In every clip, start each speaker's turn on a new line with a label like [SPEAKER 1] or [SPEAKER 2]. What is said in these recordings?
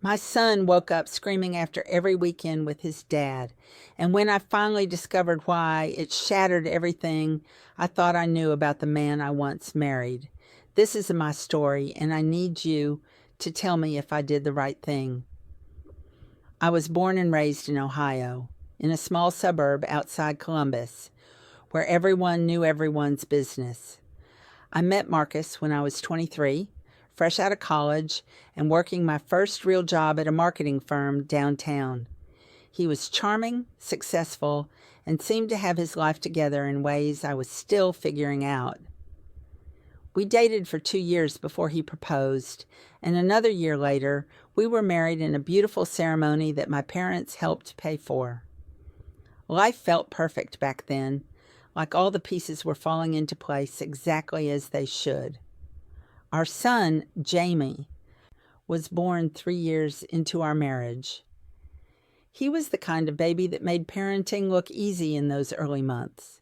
[SPEAKER 1] My son woke up screaming after every weekend with his dad, and when I finally discovered why, it shattered everything I thought I knew about the man I once married. This is my story, and I need you to tell me if I did the right thing. I was born and raised in Ohio, in a small suburb outside Columbus, where everyone knew everyone's business. I met Marcus when I was 23, fresh out of college and working my first real job at a marketing firm downtown. He was charming, successful, and seemed to have his life together in ways I was still figuring out. We dated for 2 years before he proposed, and another year later, we were married in a beautiful ceremony that my parents helped pay for. Life felt perfect back then, like all the pieces were falling into place exactly as they should. Our son, Jamie, was born 3 years into our marriage. He was the kind of baby that made parenting look easy in those early months.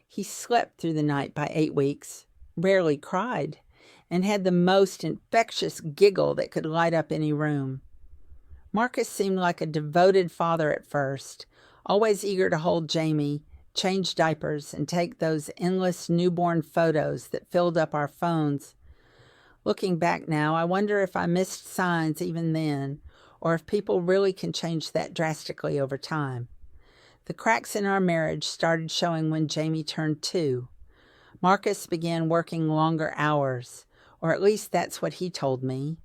[SPEAKER 1] He slept through the night by 8 weeks, rarely cried, and had the most infectious giggle that could light up any room. Marcus seemed like a devoted father at first, always eager to hold Jamie, change diapers, and take those endless newborn photos that filled up our phones. Looking back now, I wonder if I missed signs even then, or if people really can change that drastically over time. The cracks in our marriage started showing when Jamie turned 2. Marcus began working longer hours, or at least that's what he told me.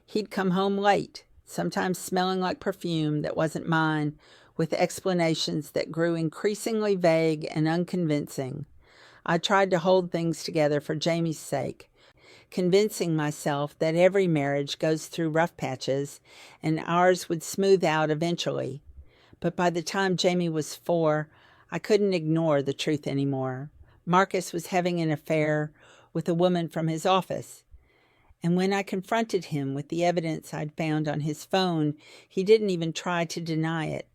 [SPEAKER 1] He'd come home late, sometimes smelling like perfume that wasn't mine, with explanations that grew increasingly vague and unconvincing. I tried to hold things together for Jamie's sake, convincing myself that every marriage goes through rough patches and ours would smooth out eventually. But by the time Jamie was 4, I couldn't ignore the truth anymore. Marcus was having an affair with a woman from his office. And when I confronted him with the evidence I'd found on his phone, he didn't even try to deny it.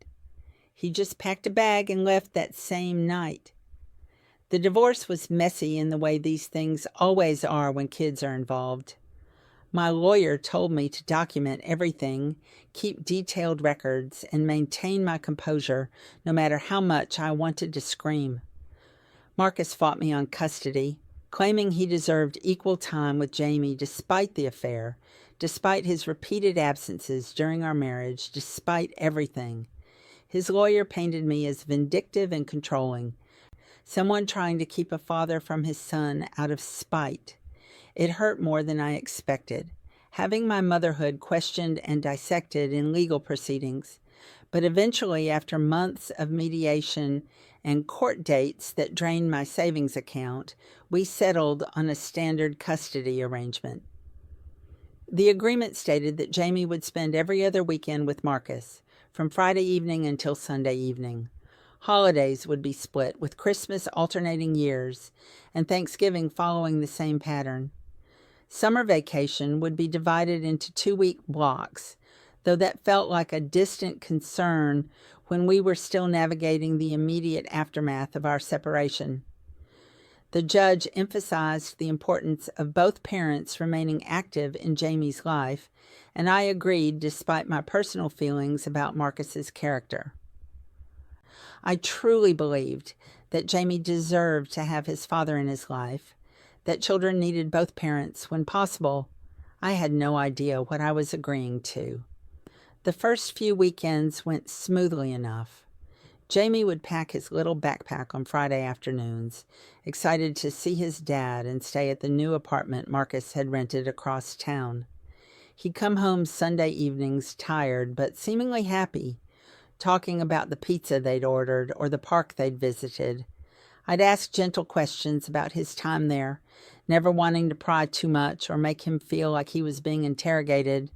[SPEAKER 1] He just packed a bag and left that same night. The divorce was messy in the way these things always are when kids are involved. My lawyer told me to document everything, keep detailed records, and maintain my composure no matter how much I wanted to scream. Marcus fought me on custody, claiming he deserved equal time with Jamie despite the affair, despite his repeated absences during our marriage, despite everything. His lawyer painted me as vindictive and controlling, someone trying to keep a father from his son out of spite. It hurt more than I expected, having my motherhood questioned and dissected in legal proceedings. But eventually, after months of mediation and court dates that drained my savings account, we settled on a standard custody arrangement. The agreement stated that Jamie would spend every other weekend with Marcus, from Friday evening until Sunday evening. Holidays would be split, with Christmas alternating years, and Thanksgiving following the same pattern. Summer vacation would be divided into 2-week blocks, though that felt like a distant concern when we were still navigating the immediate aftermath of our separation. The judge emphasized the importance of both parents remaining active in Jamie's life, and I agreed despite my personal feelings about Marcus's character. I truly believed that Jamie deserved to have his father in his life, that children needed both parents when possible. I had no idea what I was agreeing to. The first few weekends went smoothly enough. Jamie would pack his little backpack on Friday afternoons, excited to see his dad and stay at the new apartment Marcus had rented across town. He'd come home Sunday evenings tired but seemingly happy, talking about the pizza they'd ordered or the park they'd visited. I'd ask gentle questions about his time there, never wanting to pry too much or make him feel like he was being interrogated.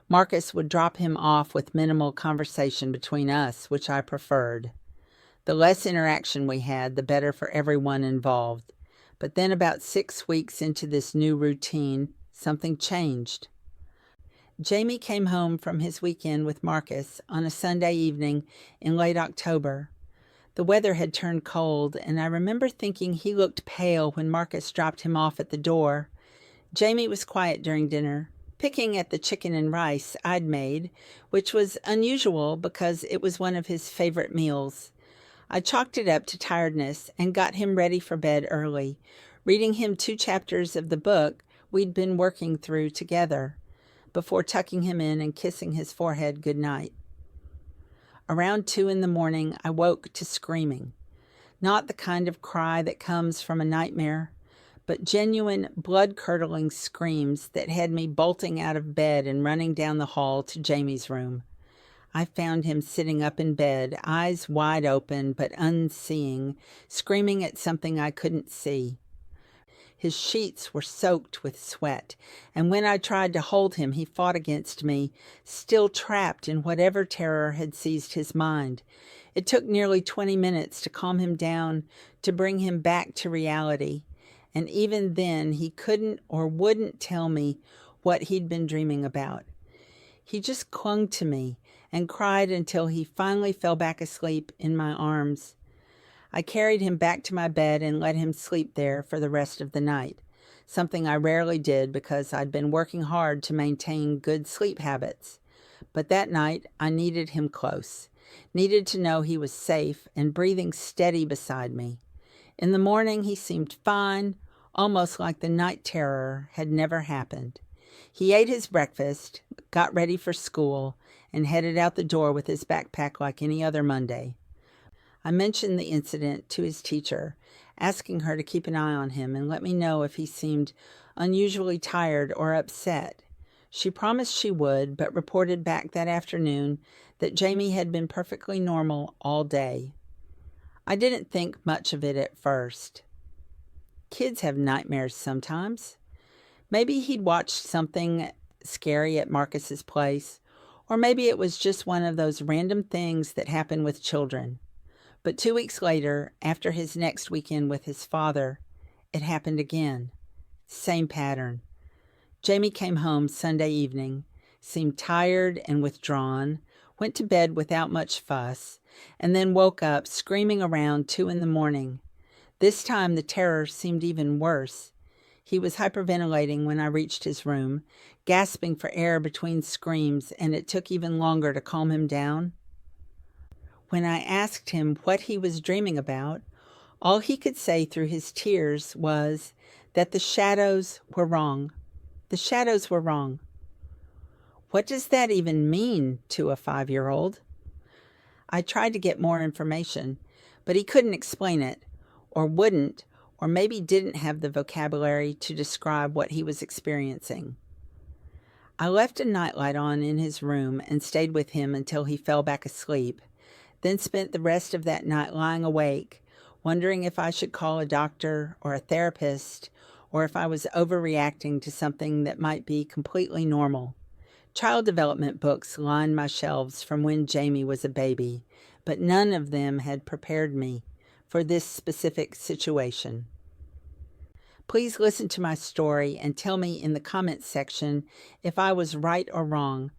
[SPEAKER 1] Marcus would drop him off with minimal conversation between us, which I preferred. The less interaction we had, the better for everyone involved. But then about 6 weeks into this new routine, something changed. Jamie came home from his weekend with Marcus on a Sunday evening in late October. The weather had turned cold, and I remember thinking he looked pale when Marcus dropped him off at the door. Jamie was quiet during dinner, picking at the chicken and rice I'd made, which was unusual because it was one of his favorite meals. I chalked it up to tiredness and got him ready for bed early, reading him 2 chapters of the book we'd been working through together, before tucking him in and kissing his forehead good night. Around 2 in the morning, I woke to screaming. Not the kind of cry that comes from a nightmare, but genuine blood-curdling screams that had me bolting out of bed and running down the hall to Jamie's room. I found him sitting up in bed, eyes wide open but unseeing, screaming at something I couldn't see. His sheets were soaked with sweat, and when I tried to hold him, he fought against me, still trapped in whatever terror had seized his mind. It took nearly 20 minutes to calm him down, to bring him back to reality, and even then he couldn't or wouldn't tell me what he'd been dreaming about. He just clung to me and cried until he finally fell back asleep in my arms. I carried him back to my bed and let him sleep there for the rest of the night, something I rarely did because I'd been working hard to maintain good sleep habits. But that night, I needed him close, needed to know he was safe and breathing steady beside me. In the morning, he seemed fine, almost like the night terror had never happened. He ate his breakfast, got ready for school, and headed out the door with his backpack like any other Monday. I mentioned the incident to his teacher, asking her to keep an eye on him and let me know if he seemed unusually tired or upset. She promised she would, but reported back that afternoon that Jamie had been perfectly normal all day. I didn't think much of it at first. Kids have nightmares sometimes. Maybe he'd watched something scary at Marcus's place, or maybe it was just one of those random things that happen with children. But 2 weeks later, after his next weekend with his father, it happened again. Same pattern. Jamie came home Sunday evening, seemed tired and withdrawn, went to bed without much fuss, and then woke up screaming around 2 in the morning. This time the terror seemed even worse. He was hyperventilating when I reached his room, gasping for air between screams, and it took even longer to calm him down. When I asked him what he was dreaming about, all he could say through his tears was that the shadows were wrong. The shadows were wrong. What does that even mean to a 5-year-old? I tried to get more information, but he couldn't explain it, or wouldn't, or maybe didn't have the vocabulary to describe what he was experiencing. I left a nightlight on in his room and stayed with him until he fell back asleep, then spent the rest of that night lying awake, wondering if I should call a doctor or a therapist, or if I was overreacting to something that might be completely normal. Child development books lined my shelves from when Jamie was a baby, but none of them had prepared me for this specific situation. Please listen to my story and tell me in the comments section if I was right or wrong,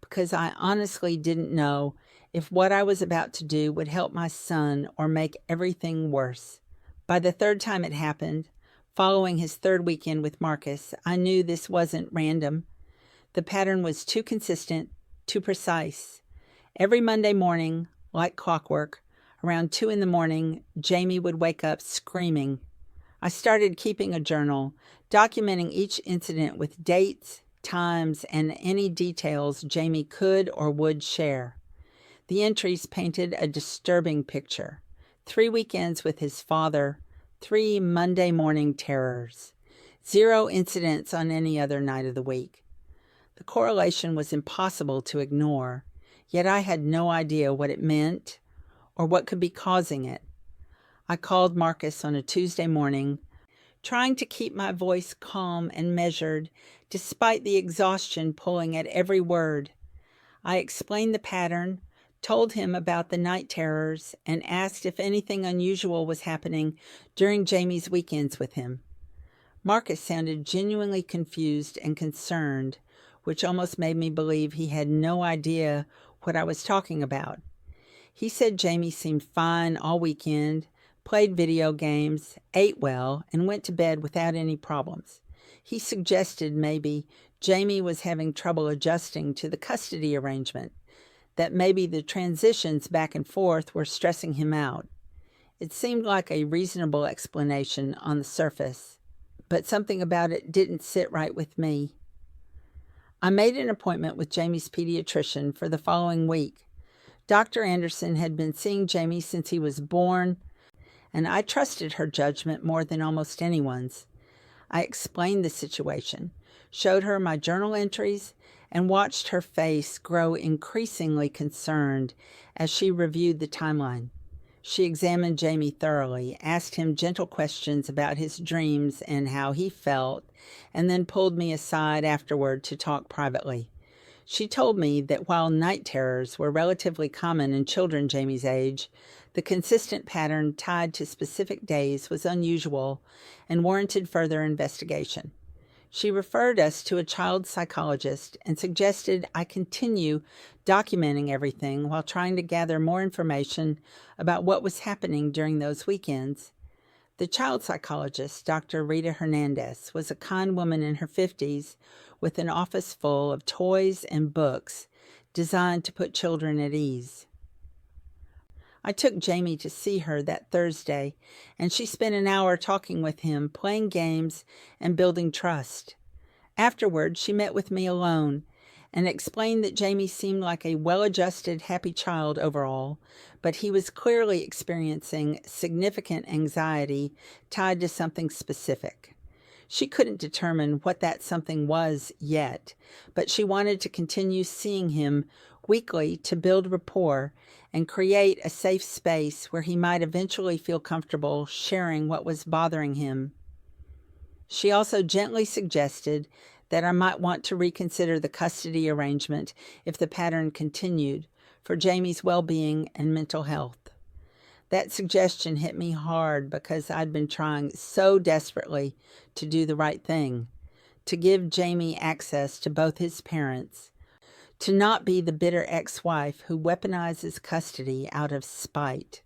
[SPEAKER 1] because I honestly didn't know if what I was about to do would help my son or make everything worse. By the 3rd time it happened, following his 3rd weekend with Marcus, I knew this wasn't random. The pattern was too consistent, too precise. Every Monday morning, like clockwork, around 2 in the morning, Jamie would wake up screaming. I started keeping a journal, documenting each incident with dates, times, and any details Jamie could or would share. The entries painted a disturbing picture. 3 weekends with his father, 3 Monday morning terrors, 0 incidents on any other night of the week. The correlation was impossible to ignore, yet I had no idea what it meant or what could be causing it. I called Marcus on a Tuesday morning, trying to keep my voice calm and measured despite the exhaustion pulling at every word. I explained the pattern, told him about the night terrors, and asked if anything unusual was happening during Jamie's weekends with him. Marcus sounded genuinely confused and concerned, which almost made me believe he had no idea what I was talking about. He said Jamie seemed fine all weekend, played video games, ate well, and went to bed without any problems. He suggested maybe Jamie was having trouble adjusting to the custody arrangement, that maybe the transitions back and forth were stressing him out. It seemed like a reasonable explanation on the surface, but something about it didn't sit right with me. I made an appointment with Jamie's pediatrician for the following week. Dr. Anderson had been seeing Jamie since he was born, and I trusted her judgment more than almost anyone's. I explained the situation, showed her my journal entries, and watched her face grow increasingly concerned as she reviewed the timeline. She examined Jamie thoroughly, asked him gentle questions about his dreams and how he felt, and then pulled me aside afterward to talk privately. She told me that while night terrors were relatively common in children Jamie's age, the consistent pattern tied to specific days was unusual and warranted further investigation. She referred us to a child psychologist and suggested I continue documenting everything while trying to gather more information about what was happening during those weekends. The child psychologist, Dr. Rita Hernandez, was a kind woman in her 50s with an office full of toys and books designed to put children at ease. I took Jamie to see her that Thursday, and she spent an hour talking with him, playing games, and building trust. Afterward, she met with me alone and explained that Jamie seemed like a well-adjusted, happy child overall, but he was clearly experiencing significant anxiety tied to something specific. She couldn't determine what that something was yet, but she wanted to continue seeing him weekly to build rapport and create a safe space where he might eventually feel comfortable sharing what was bothering him. She also gently suggested that I might want to reconsider the custody arrangement if the pattern continued, for Jamie's well-being and mental health. That suggestion hit me hard because I'd been trying so desperately to do the right thing, to give Jamie access to both his parents, to not be the bitter ex-wife who weaponizes custody out of spite.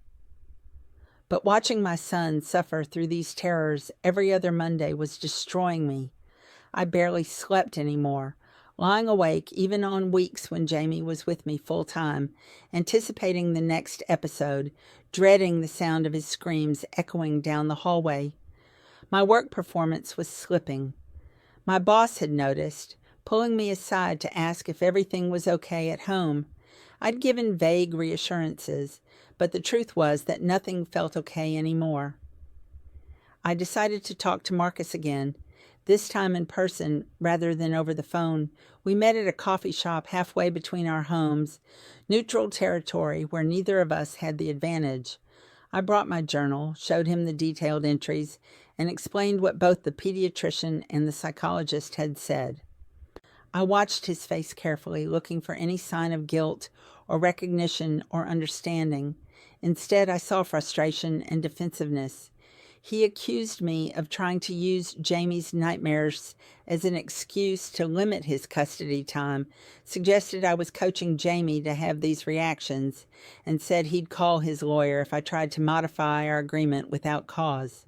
[SPEAKER 1] But watching my son suffer through these terrors every other Monday was destroying me. I barely slept anymore, lying awake even on weeks when Jamie was with me full time, anticipating the next episode, dreading the sound of his screams echoing down the hallway. My work performance was slipping. My boss had noticed, pulling me aside to ask if everything was okay at home. I'd given vague reassurances, but the truth was that nothing felt okay anymore. I decided to talk to Marcus again, this time in person rather than over the phone. We met at a coffee shop halfway between our homes, neutral territory where neither of us had the advantage. I brought my journal, showed him the detailed entries, and explained what both the pediatrician and the psychologist had said. I watched his face carefully, looking for any sign of guilt or recognition or understanding. Instead, I saw frustration and defensiveness. He accused me of trying to use Jamie's nightmares as an excuse to limit his custody time, suggested I was coaching Jamie to have these reactions, and said he'd call his lawyer if I tried to modify our agreement without cause.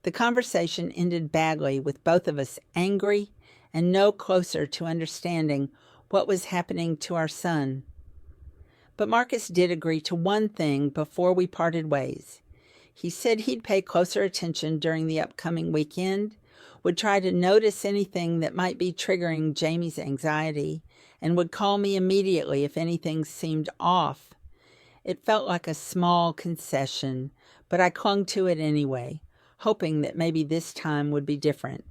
[SPEAKER 1] The conversation ended badly, with both of us angry and no closer to understanding what was happening to our son. But Marcus did agree to one thing before we parted ways. He said he'd pay closer attention during the upcoming weekend, would try to notice anything that might be triggering Jamie's anxiety, and would call me immediately if anything seemed off. It felt like a small concession, but I clung to it anyway, hoping that maybe this time would be different.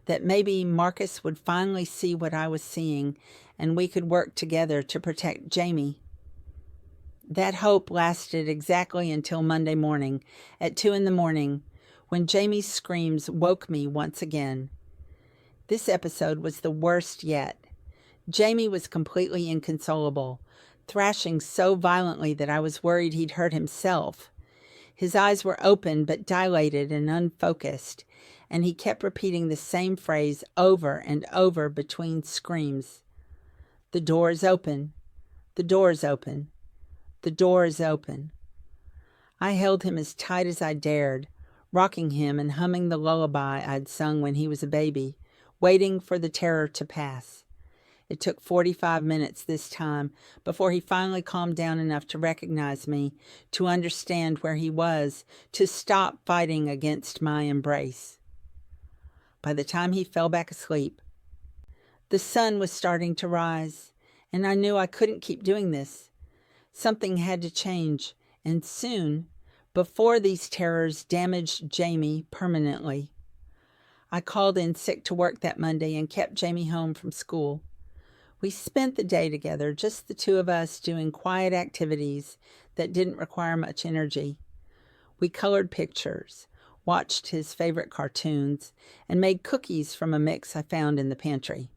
[SPEAKER 1] That maybe Marcus would finally see what I was seeing, and we could work together to protect Jamie. That hope lasted exactly until Monday morning at 2 a.m, when Jamie's screams woke me once again. This episode was the worst yet. Jamie was completely inconsolable, thrashing so violently that I was worried he'd hurt himself. His eyes were open but dilated and unfocused, and he kept repeating the same phrase over and over between screams. "The door is open. The door is open. The door is open." I held him as tight as I dared, rocking him and humming the lullaby I'd sung when he was a baby, waiting for the terror to pass. It took 45 minutes this time before he finally calmed down enough to recognize me, to understand where he was, to stop fighting against my embrace. By the time he fell back asleep, the sun was starting to rise, and I knew I couldn't keep doing this. Something had to change, and soon, before these terrors damaged Jamie permanently. I called in sick to work that Monday and kept Jamie home from school. We spent the day together, just the two of us, doing quiet activities that didn't require much energy. We colored pictures, watched his favorite cartoons, and made cookies from a mix I found in the pantry.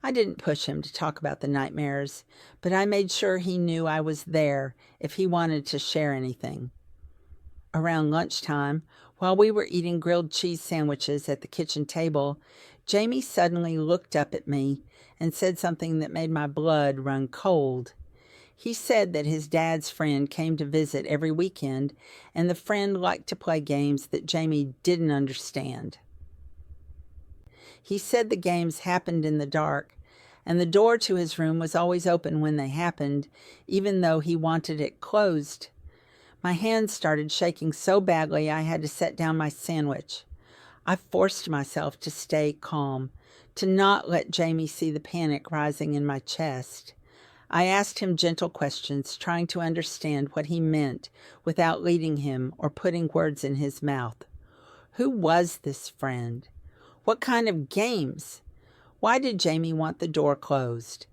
[SPEAKER 1] I didn't push him to talk about the nightmares, but I made sure he knew I was there if he wanted to share anything. Around lunchtime, while we were eating grilled cheese sandwiches at the kitchen table, Jamie suddenly looked up at me and said something that made my blood run cold. He said that his dad's friend came to visit every weekend, and the friend liked to play games that Jamie didn't understand. He said the games happened in the dark, and the door to his room was always open when they happened, even though he wanted it closed. My hands started shaking so badly I had to set down my sandwich. I forced myself to stay calm, to not let Jamie see the panic rising in my chest. I asked him gentle questions, trying to understand what he meant without leading him or putting words in his mouth. Who was this friend? What kind of games? Why did Jamie want the door closed?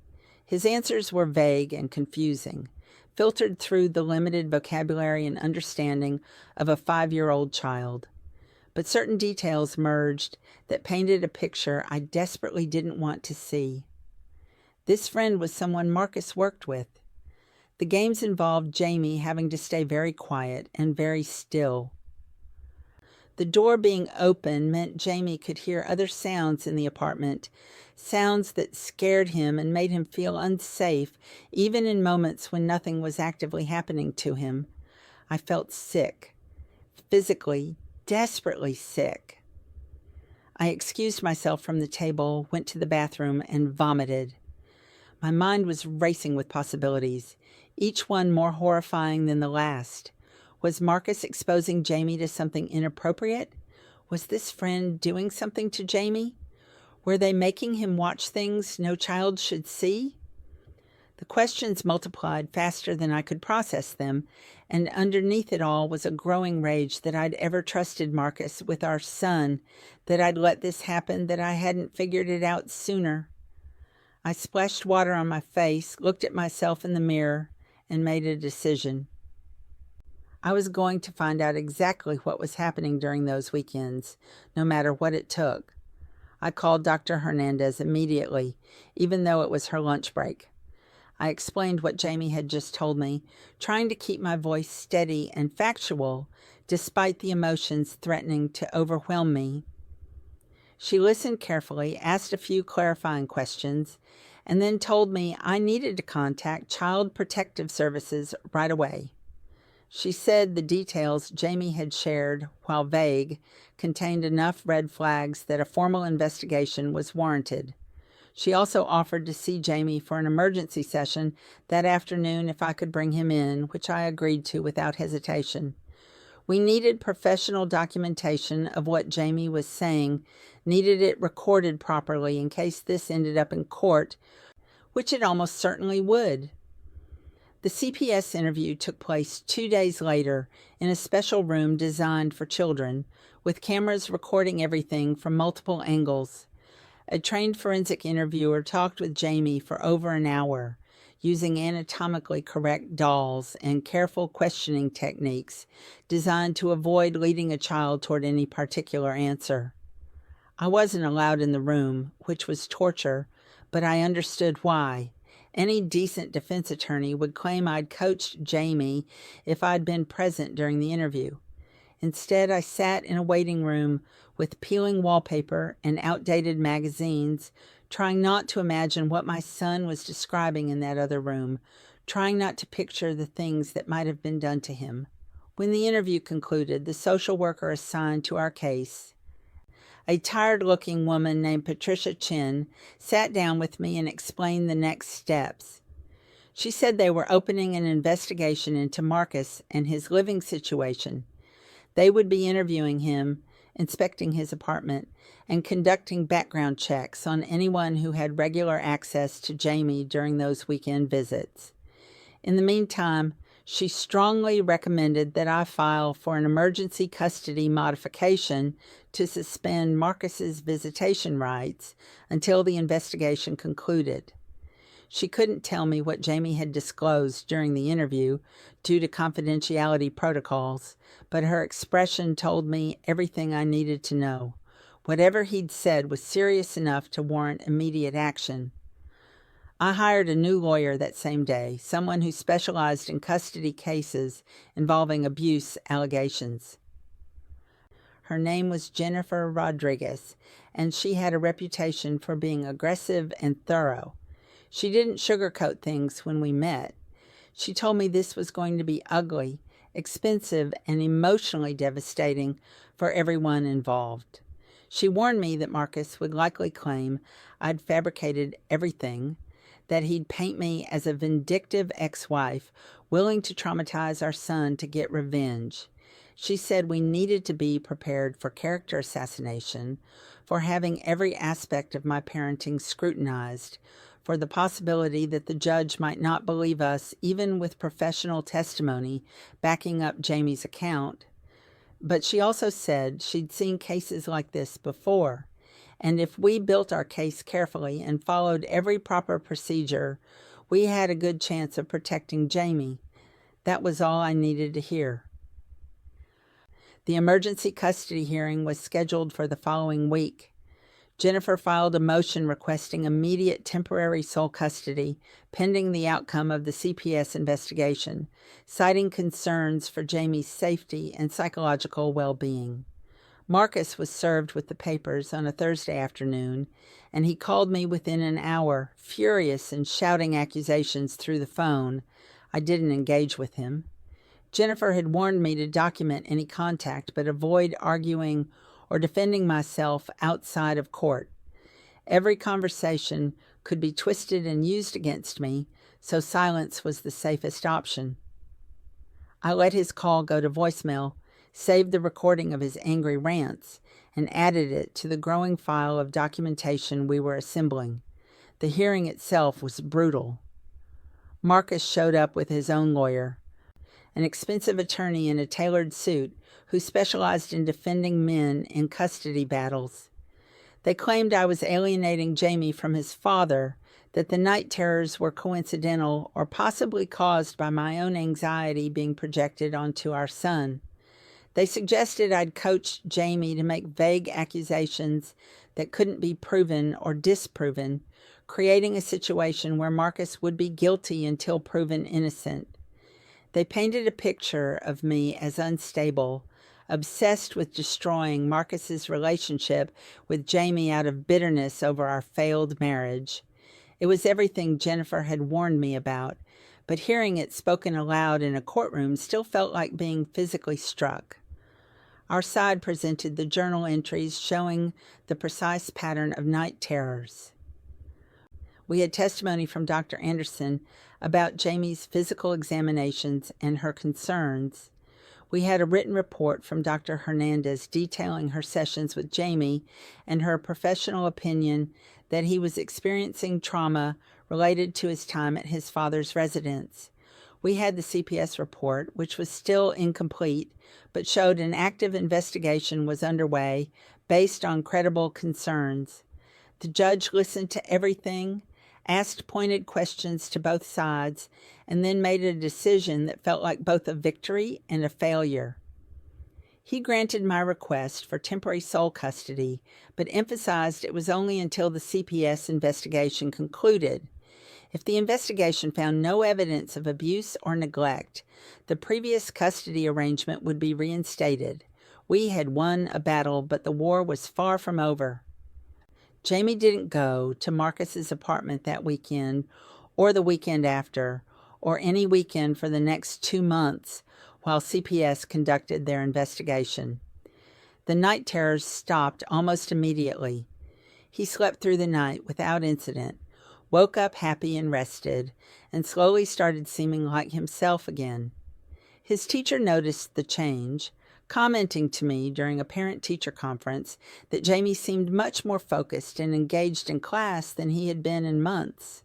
[SPEAKER 1] His answers were vague and confusing, filtered through the limited vocabulary and understanding of a 5-year-old child. But certain details merged that painted a picture I desperately didn't want to see. This friend was someone Marcus worked with. The games involved Jamie having to stay very quiet and very still. The door being open meant Jamie could hear other sounds in the apartment, sounds that scared him and made him feel unsafe, even in moments when nothing was actively happening to him. I felt sick, physically, desperately sick. I excused myself from the table, went to the bathroom, and vomited. My mind was racing with possibilities, each one more horrifying than the last. Was Marcus exposing Jamie to something inappropriate? Was this friend doing something to Jamie? Were they making him watch things no child should see? The questions multiplied faster than I could process them, and underneath it all was a growing rage that I'd ever trusted Marcus with our son, that I'd let this happen, that I hadn't figured it out sooner. I splashed water on my face, looked at myself in the mirror, and made a decision. I was going to find out exactly what was happening during those weekends, no matter what it took. I called Dr. Hernandez immediately, even though it was her lunch break. I explained what Jamie had just told me, trying to keep my voice steady and factual, despite the emotions threatening to overwhelm me. She listened carefully, asked a few clarifying questions, and then told me I needed to contact Child Protective Services right away. She said the details Jamie had shared, while vague, contained enough red flags that a formal investigation was warranted. She also offered to see Jamie for an emergency session that afternoon if I could bring him in, which I agreed to without hesitation. We needed professional documentation of what Jamie was saying, needed it recorded properly in case this ended up in court, which it almost certainly would. The CPS interview took place 2 days later in a special room designed for children, with cameras recording everything from multiple angles. A trained forensic interviewer talked with Jamie for over an hour, using anatomically correct dolls and careful questioning techniques designed to avoid leading a child toward any particular answer. I wasn't allowed in the room, which was torture, but I understood why. Any decent defense attorney would claim I'd coached Jamie if I'd been present during the interview. Instead, I sat in a waiting room with peeling wallpaper and outdated magazines, trying not to imagine what my son was describing in that other room, trying not to picture the things that might have been done to him. When the interview concluded, the social worker assigned to our case, A tired-looking woman named Patricia Chin sat down with me and explained the next steps. She said they were opening an investigation into Marcus and his living situation. They would be interviewing him, inspecting his apartment, and conducting background checks on anyone who had regular access to Jamie during those weekend visits. In the meantime, she strongly recommended that I file for an emergency custody modification to suspend Marcus's visitation rights until the investigation concluded. She couldn't tell me what Jamie had disclosed during the interview due to confidentiality protocols, but her expression told me everything I needed to know. Whatever he'd said was serious enough to warrant immediate action. I hired a new lawyer that same day, someone who specialized in custody cases involving abuse allegations. Her name was Jennifer Rodriguez, and she had a reputation for being aggressive and thorough. She didn't sugarcoat things when we met. She told me this was going to be ugly, expensive, and emotionally devastating for everyone involved. She warned me that Marcus would likely claim I'd fabricated everything, that he'd paint me as a vindictive ex-wife willing to traumatize our son to get revenge. She said we needed to be prepared for character assassination, for having every aspect of my parenting scrutinized, for the possibility that the judge might not believe us even with professional testimony backing up Jamie's account. But she also said she'd seen cases like this before, and if we built our case carefully and followed every proper procedure, we had a good chance of protecting Jamie. That was all I needed to hear. The emergency custody hearing was scheduled for the following week. Jennifer filed a motion requesting immediate temporary sole custody pending the outcome of the CPS investigation, citing concerns for Jamie's safety and psychological well-being. Marcus was served with the papers on a Thursday afternoon, and he called me within an hour, furious and shouting accusations through the phone. I didn't engage with him. Jennifer had warned me to document any contact, but avoid arguing or defending myself outside of court. Every conversation could be twisted and used against me, so silence was the safest option. I let his call go to voicemail, saved the recording of his angry rants, and added it to the growing file of documentation we were assembling. The hearing itself was brutal. Marcus showed up with his own lawyer, an expensive attorney in a tailored suit who specialized in defending men in custody battles. They claimed I was alienating Jamie from his father, that the night terrors were coincidental or possibly caused by my own anxiety being projected onto our son. They suggested I'd coached Jamie to make vague accusations that couldn't be proven or disproven, creating a situation where Marcus would be guilty until proven innocent. They painted a picture of me as unstable, obsessed with destroying Marcus's relationship with Jamie out of bitterness over our failed marriage. It was everything Jennifer had warned me about, but hearing it spoken aloud in a courtroom still felt like being physically struck. Our side presented the journal entries showing the precise pattern of night terrors. We had testimony from Dr. Anderson about Jamie's physical examinations and her concerns. We had a written report from Dr. Hernandez detailing her sessions with Jamie and her professional opinion that he was experiencing trauma related to his time at his father's residence. We had the CPS report, which was still incomplete, but showed an active investigation was underway based on credible concerns. The judge listened to everything, asked pointed questions to both sides, and then made a decision that felt like both a victory and a failure. He granted my request for temporary sole custody, but emphasized it was only until the CPS investigation concluded. If the investigation found no evidence of abuse or neglect, the previous custody arrangement would be reinstated. We had won a battle, but the war was far from over. Jamie didn't go to Marcus's apartment that weekend, or the weekend after, or any weekend for the next 2 months while CPS conducted their investigation. The night terrors stopped almost immediately. He slept through the night without incident, woke up happy and rested, and slowly started seeming like himself again. His teacher noticed the change, commenting to me during a parent-teacher conference that Jamie seemed much more focused and engaged in class than he had been in months.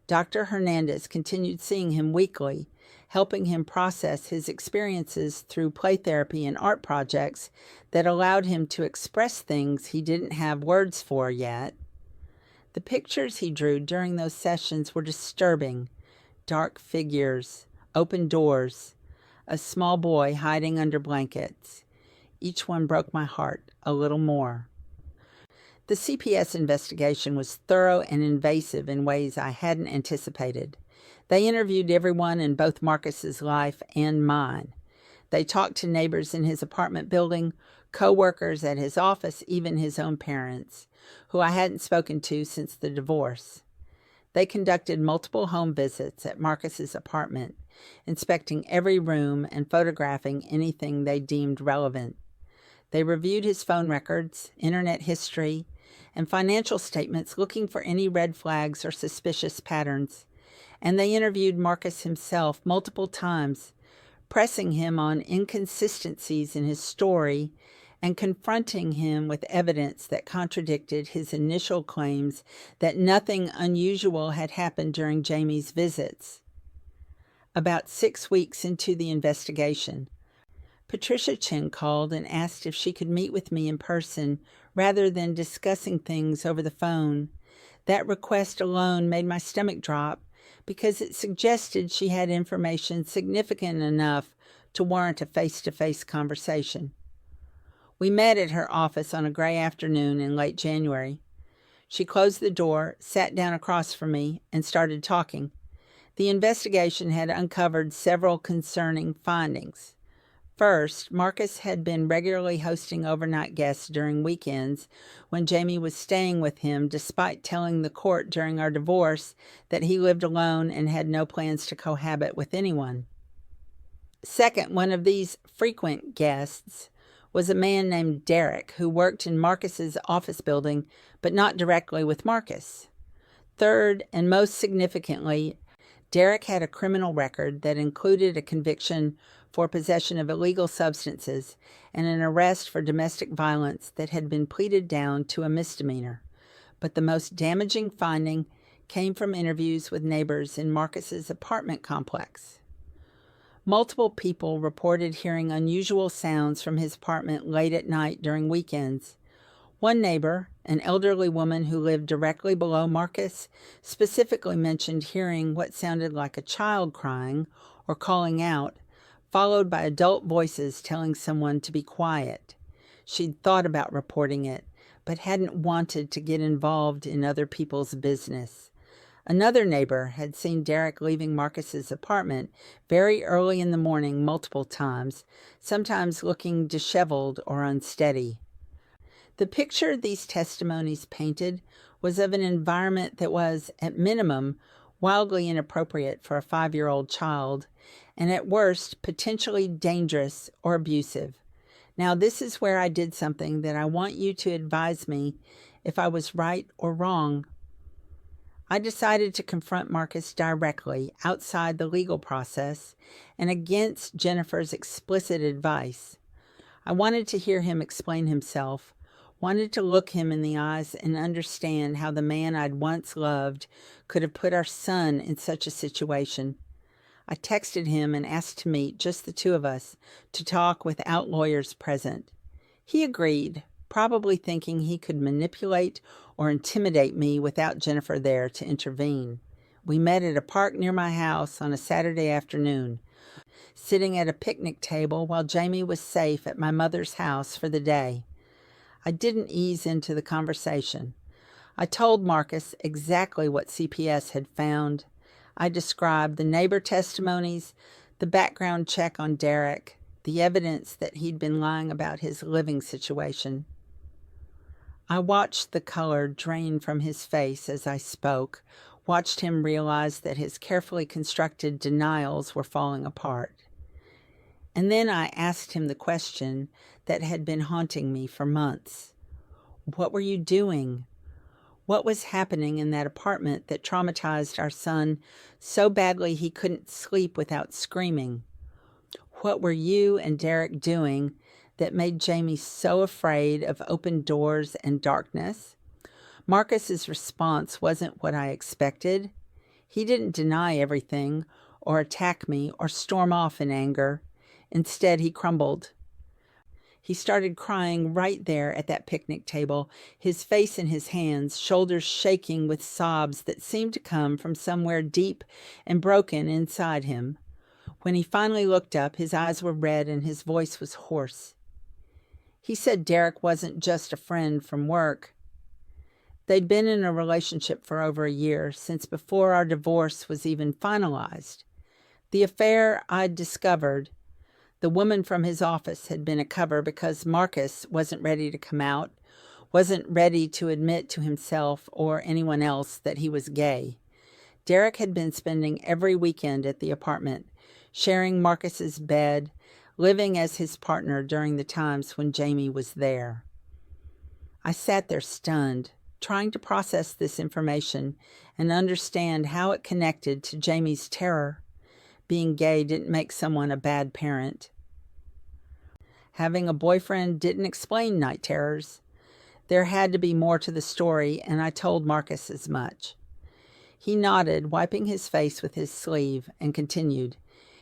[SPEAKER 1] Dr. Hernandez continued seeing him weekly, helping him process his experiences through play therapy and art projects that allowed him to express things he didn't have words for yet. The pictures he drew during those sessions were disturbing. Dark figures, open doors, a small boy hiding under blankets. Each one broke my heart a little more. The CPS investigation was thorough and invasive in ways I hadn't anticipated. They interviewed everyone in both Marcus's life and mine. They talked to neighbors in his apartment building, co-workers at his office, even his own parents, who I hadn't spoken to since the divorce. They conducted multiple home visits at Marcus's apartment, inspecting every room and photographing anything they deemed relevant. They reviewed his phone records, internet history, and financial statements looking for any red flags or suspicious patterns. And they interviewed Marcus himself multiple times, pressing him on inconsistencies in his story and confronting him with evidence that contradicted his initial claims that nothing unusual had happened during Jamie's visits. About 6 weeks into the investigation, Patricia Chin called and asked if she could meet with me in person rather than discussing things over the phone. That request alone made my stomach drop because it suggested she had information significant enough to warrant a face-to-face conversation. We met at her office on a gray afternoon in late January. She closed the door, sat down across from me, and started talking. The investigation had uncovered several concerning findings. First, Marcus had been regularly hosting overnight guests during weekends when Jamie was staying with him, despite telling the court during our divorce that he lived alone and had no plans to cohabit with anyone. Second, one of these frequent guests was a man named Derek who worked in Marcus's office building, but not directly with Marcus. Third, and most significantly, Derek had a criminal record that included a conviction for possession of illegal substances and an arrest for domestic violence that had been pleaded down to a misdemeanor. But the most damaging finding came from interviews with neighbors in Marcus's apartment complex. Multiple people reported hearing unusual sounds from his apartment late at night during weekends. One neighbor, an elderly woman who lived directly below Marcus, specifically mentioned hearing what sounded like a child crying or calling out, followed by adult voices telling someone to be quiet. She'd thought about reporting it, but hadn't wanted to get involved in other people's business. Another neighbor had seen Derek leaving Marcus's apartment very early in the morning multiple times, sometimes looking disheveled or unsteady. The picture these testimonies painted was of an environment that was, at minimum, wildly inappropriate for a 5-year-old child, and at worst, potentially dangerous or abusive. Now, this is where I did something that I want you to advise me if I was right or wrong. I decided to confront Marcus directly outside the legal process and against Jennifer's explicit advice. I wanted to hear him explain himself, wanted to look him in the eyes and understand how the man I'd once loved could have put our son in such a situation. I texted him and asked to meet, just the two of us, to talk without lawyers present. He agreed, probably thinking he could manipulate or intimidate me without Jennifer there to intervene. We met at a park near my house on a Saturday afternoon, sitting at a picnic table while Jamie was safe at my mother's house for the day. I didn't ease into the conversation. I told Marcus exactly what CPS had found. I described the neighbor testimonies, the background check on Derek, the evidence that he'd been lying about his living situation. I watched the color drain from his face as I spoke, watched him realize that his carefully constructed denials were falling apart. And then I asked him the question that had been haunting me for months. What were you doing? What was happening in that apartment that traumatized our son so badly he couldn't sleep without screaming? What were you and Derek doing that made Jamie so afraid of open doors and darkness? Marcus's response wasn't what I expected. He didn't deny everything or attack me or storm off in anger. Instead, he crumbled. He started crying right there at that picnic table, his face in his hands, shoulders shaking with sobs that seemed to come from somewhere deep and broken inside him. When he finally looked up, his eyes were red and his voice was hoarse. He said Derek wasn't just a friend from work. They'd been in a relationship for over a year, since before our divorce was even finalized. The affair I'd discovered, the woman from his office, had been a cover because Marcus wasn't ready to come out, wasn't ready to admit to himself or anyone else that he was gay. Derek had been spending every weekend at the apartment, sharing Marcus's bed, living as his partner during the times when Jamie was there. I sat there stunned, trying to process this information and understand how it connected to Jamie's terror. Being gay didn't make someone a bad parent. Having a boyfriend didn't explain night terrors. There had to be more to the story, and I told Marcus as much. He nodded, wiping his face with his sleeve, and continued.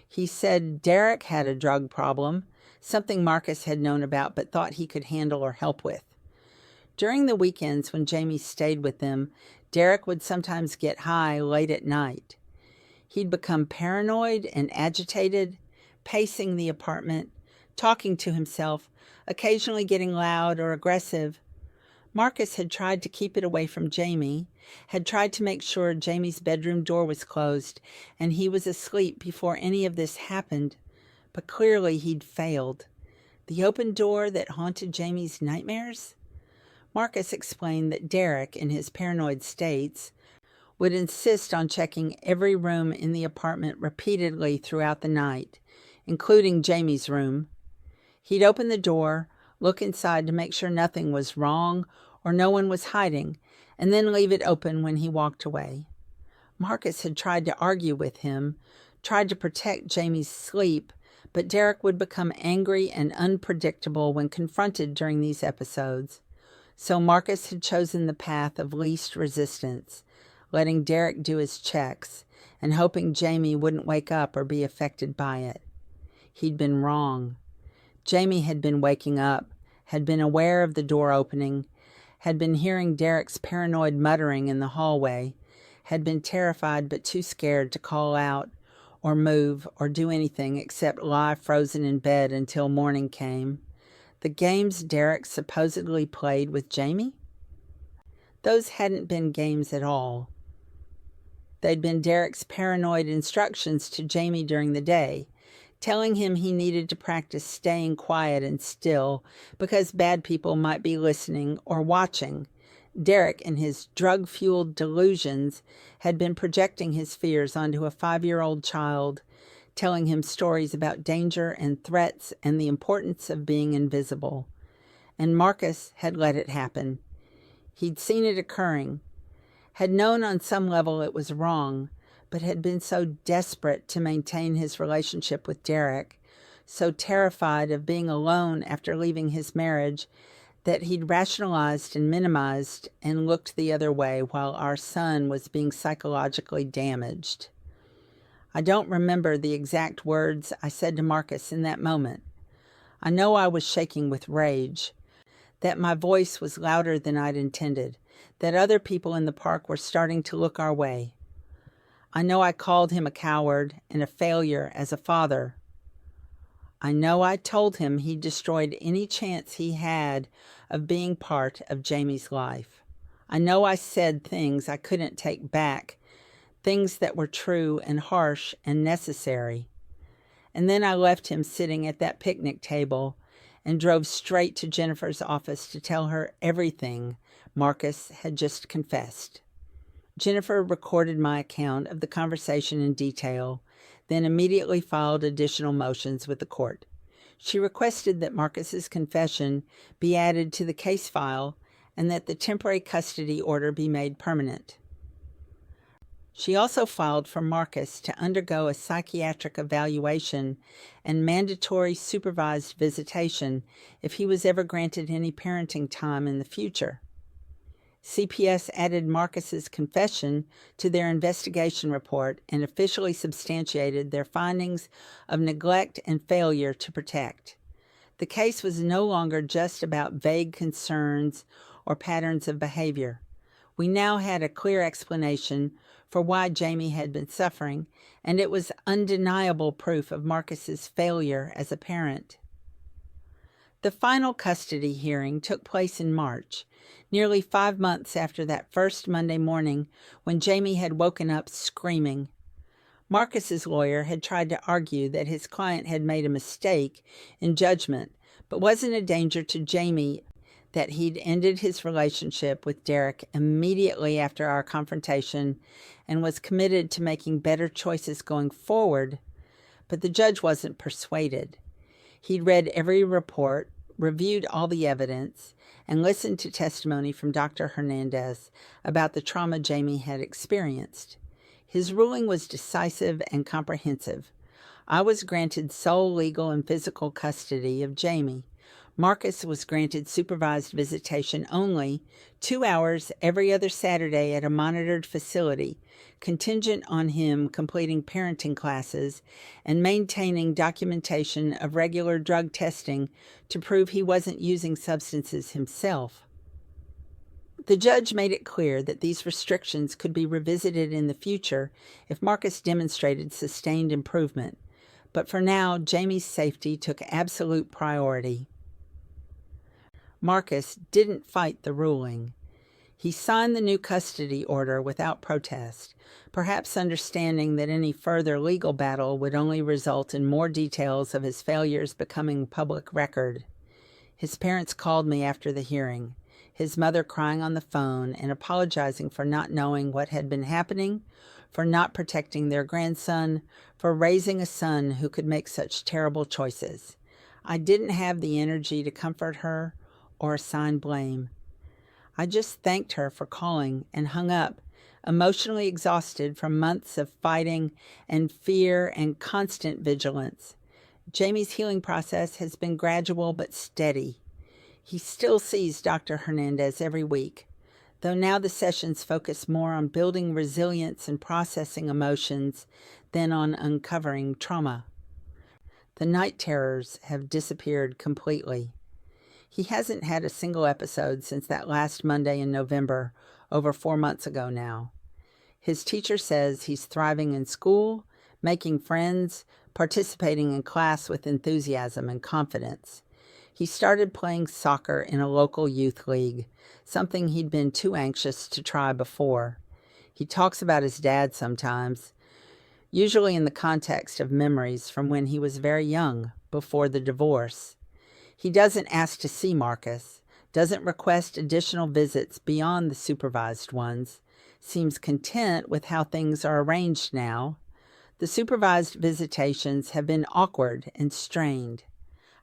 [SPEAKER 1] He said Derek had a drug problem, something Marcus had known about but thought he could handle or help with. During the weekends when Jamie stayed with them, Derek would sometimes get high late at night. He'd become paranoid and agitated, pacing the apartment, talking to himself, occasionally getting loud or aggressive. Marcus had tried to keep it away from Jamie, had tried to make sure Jamie's bedroom door was closed and he was asleep before any of this happened, but clearly he'd failed. The open door that haunted Jamie's nightmares? Marcus explained that Derek, in his paranoid states, would insist on checking every room in the apartment repeatedly throughout the night, including Jamie's room. He'd open the door, look inside to make sure nothing was wrong or no one was hiding, and then leave it open when he walked away. Marcus had tried to argue with him, tried to protect Jamie's sleep, but Derek would become angry and unpredictable when confronted during these episodes. So Marcus had chosen the path of least resistance, letting Derek do his checks and hoping Jamie wouldn't wake up or be affected by it. He'd been wrong. Jamie had been waking up, had been aware of the door opening, had been hearing Derek's paranoid muttering in the hallway, had been terrified but too scared to call out or move or do anything except lie frozen in bed until morning came. The games Derek supposedly played with Jamie? Those hadn't been games at all. They'd been Derek's paranoid instructions to Jamie during the day, telling him he needed to practice staying quiet and still because bad people might be listening or watching. Derek, in his drug-fueled delusions, had been projecting his fears onto a 5-year-old child, telling him stories about danger and threats and the importance of being invisible. And Marcus had let it happen. He'd seen it occurring, had known on some level it was wrong, but had been so desperate to maintain his relationship with Derek, so terrified of being alone after leaving his marriage, that he'd rationalized and minimized and looked the other way while our son was being psychologically damaged. I don't remember the exact words I said to Marcus in that moment. I know I was shaking with rage, that my voice was louder than I'd intended, that other people in the park were starting to look our way. I know I called him a coward and a failure as a father. I know I told him he destroyed any chance he had of being part of Jamie's life. I know I said things I couldn't take back, things that were true and harsh and necessary. And then I left him sitting at that picnic table and drove straight to Jennifer's office to tell her everything Marcus had just confessed. Jennifer recorded my account of the conversation in detail, then immediately filed additional motions with the court. She requested that Marcus's confession be added to the case file and that the temporary custody order be made permanent. She also filed for Marcus to undergo a psychiatric evaluation and mandatory supervised visitation if he was ever granted any parenting time in the future. CPS added Marcus's confession to their investigation report and officially substantiated their findings of neglect and failure to protect. The case was no longer just about vague concerns or patterns of behavior. We now had a clear explanation for why Jamie had been suffering, and it was undeniable proof of Marcus's failure as a parent. The final custody hearing took place in March, nearly 5 months after that first Monday morning when Jamie had woken up screaming. Marcus's lawyer had tried to argue that his client had made a mistake in judgment, but wasn't a danger to Jamie, that he'd ended his relationship with Derek immediately after our confrontation and was committed to making better choices going forward. But the judge wasn't persuaded. He'd read every report, reviewed all the evidence, and listened to testimony from Dr. Hernandez about the trauma Jamie had experienced. His ruling was decisive and comprehensive. I was granted sole legal and physical custody of Jamie. Marcus was granted supervised visitation only, 2 hours every other Saturday at a monitored facility, contingent on him completing parenting classes and maintaining documentation of regular drug testing to prove he wasn't using substances himself. The judge made it clear that these restrictions could be revisited in the future if Marcus demonstrated sustained improvement, but for now, Jamie's safety took absolute priority. Marcus didn't fight the ruling. He signed the new custody order without protest, perhaps understanding that any further legal battle would only result in more details of his failures becoming public record. His parents called me after the hearing, his mother crying on the phone and apologizing for not knowing what had been happening, for not protecting their grandson, for raising a son who could make such terrible choices. I didn't have the energy to comfort her or assign blame. I just thanked her for calling and hung up, emotionally exhausted from months of fighting and fear and constant vigilance. Jamie's healing process has been gradual but steady. He still sees Dr. Hernandez every week, though now the sessions focus more on building resilience and processing emotions than on uncovering trauma. The night terrors have disappeared completely. He hasn't had a single episode since that last Monday in November, over 4 months ago now. His teacher says he's thriving in school, making friends, participating in class with enthusiasm and confidence. He started playing soccer in a local youth league, something he'd been too anxious to try before. He talks about his dad sometimes, usually in the context of memories from when he was very young, before the divorce. He doesn't ask to see Marcus, doesn't request additional visits beyond the supervised ones, seems content with how things are arranged now. The supervised visitations have been awkward and strained.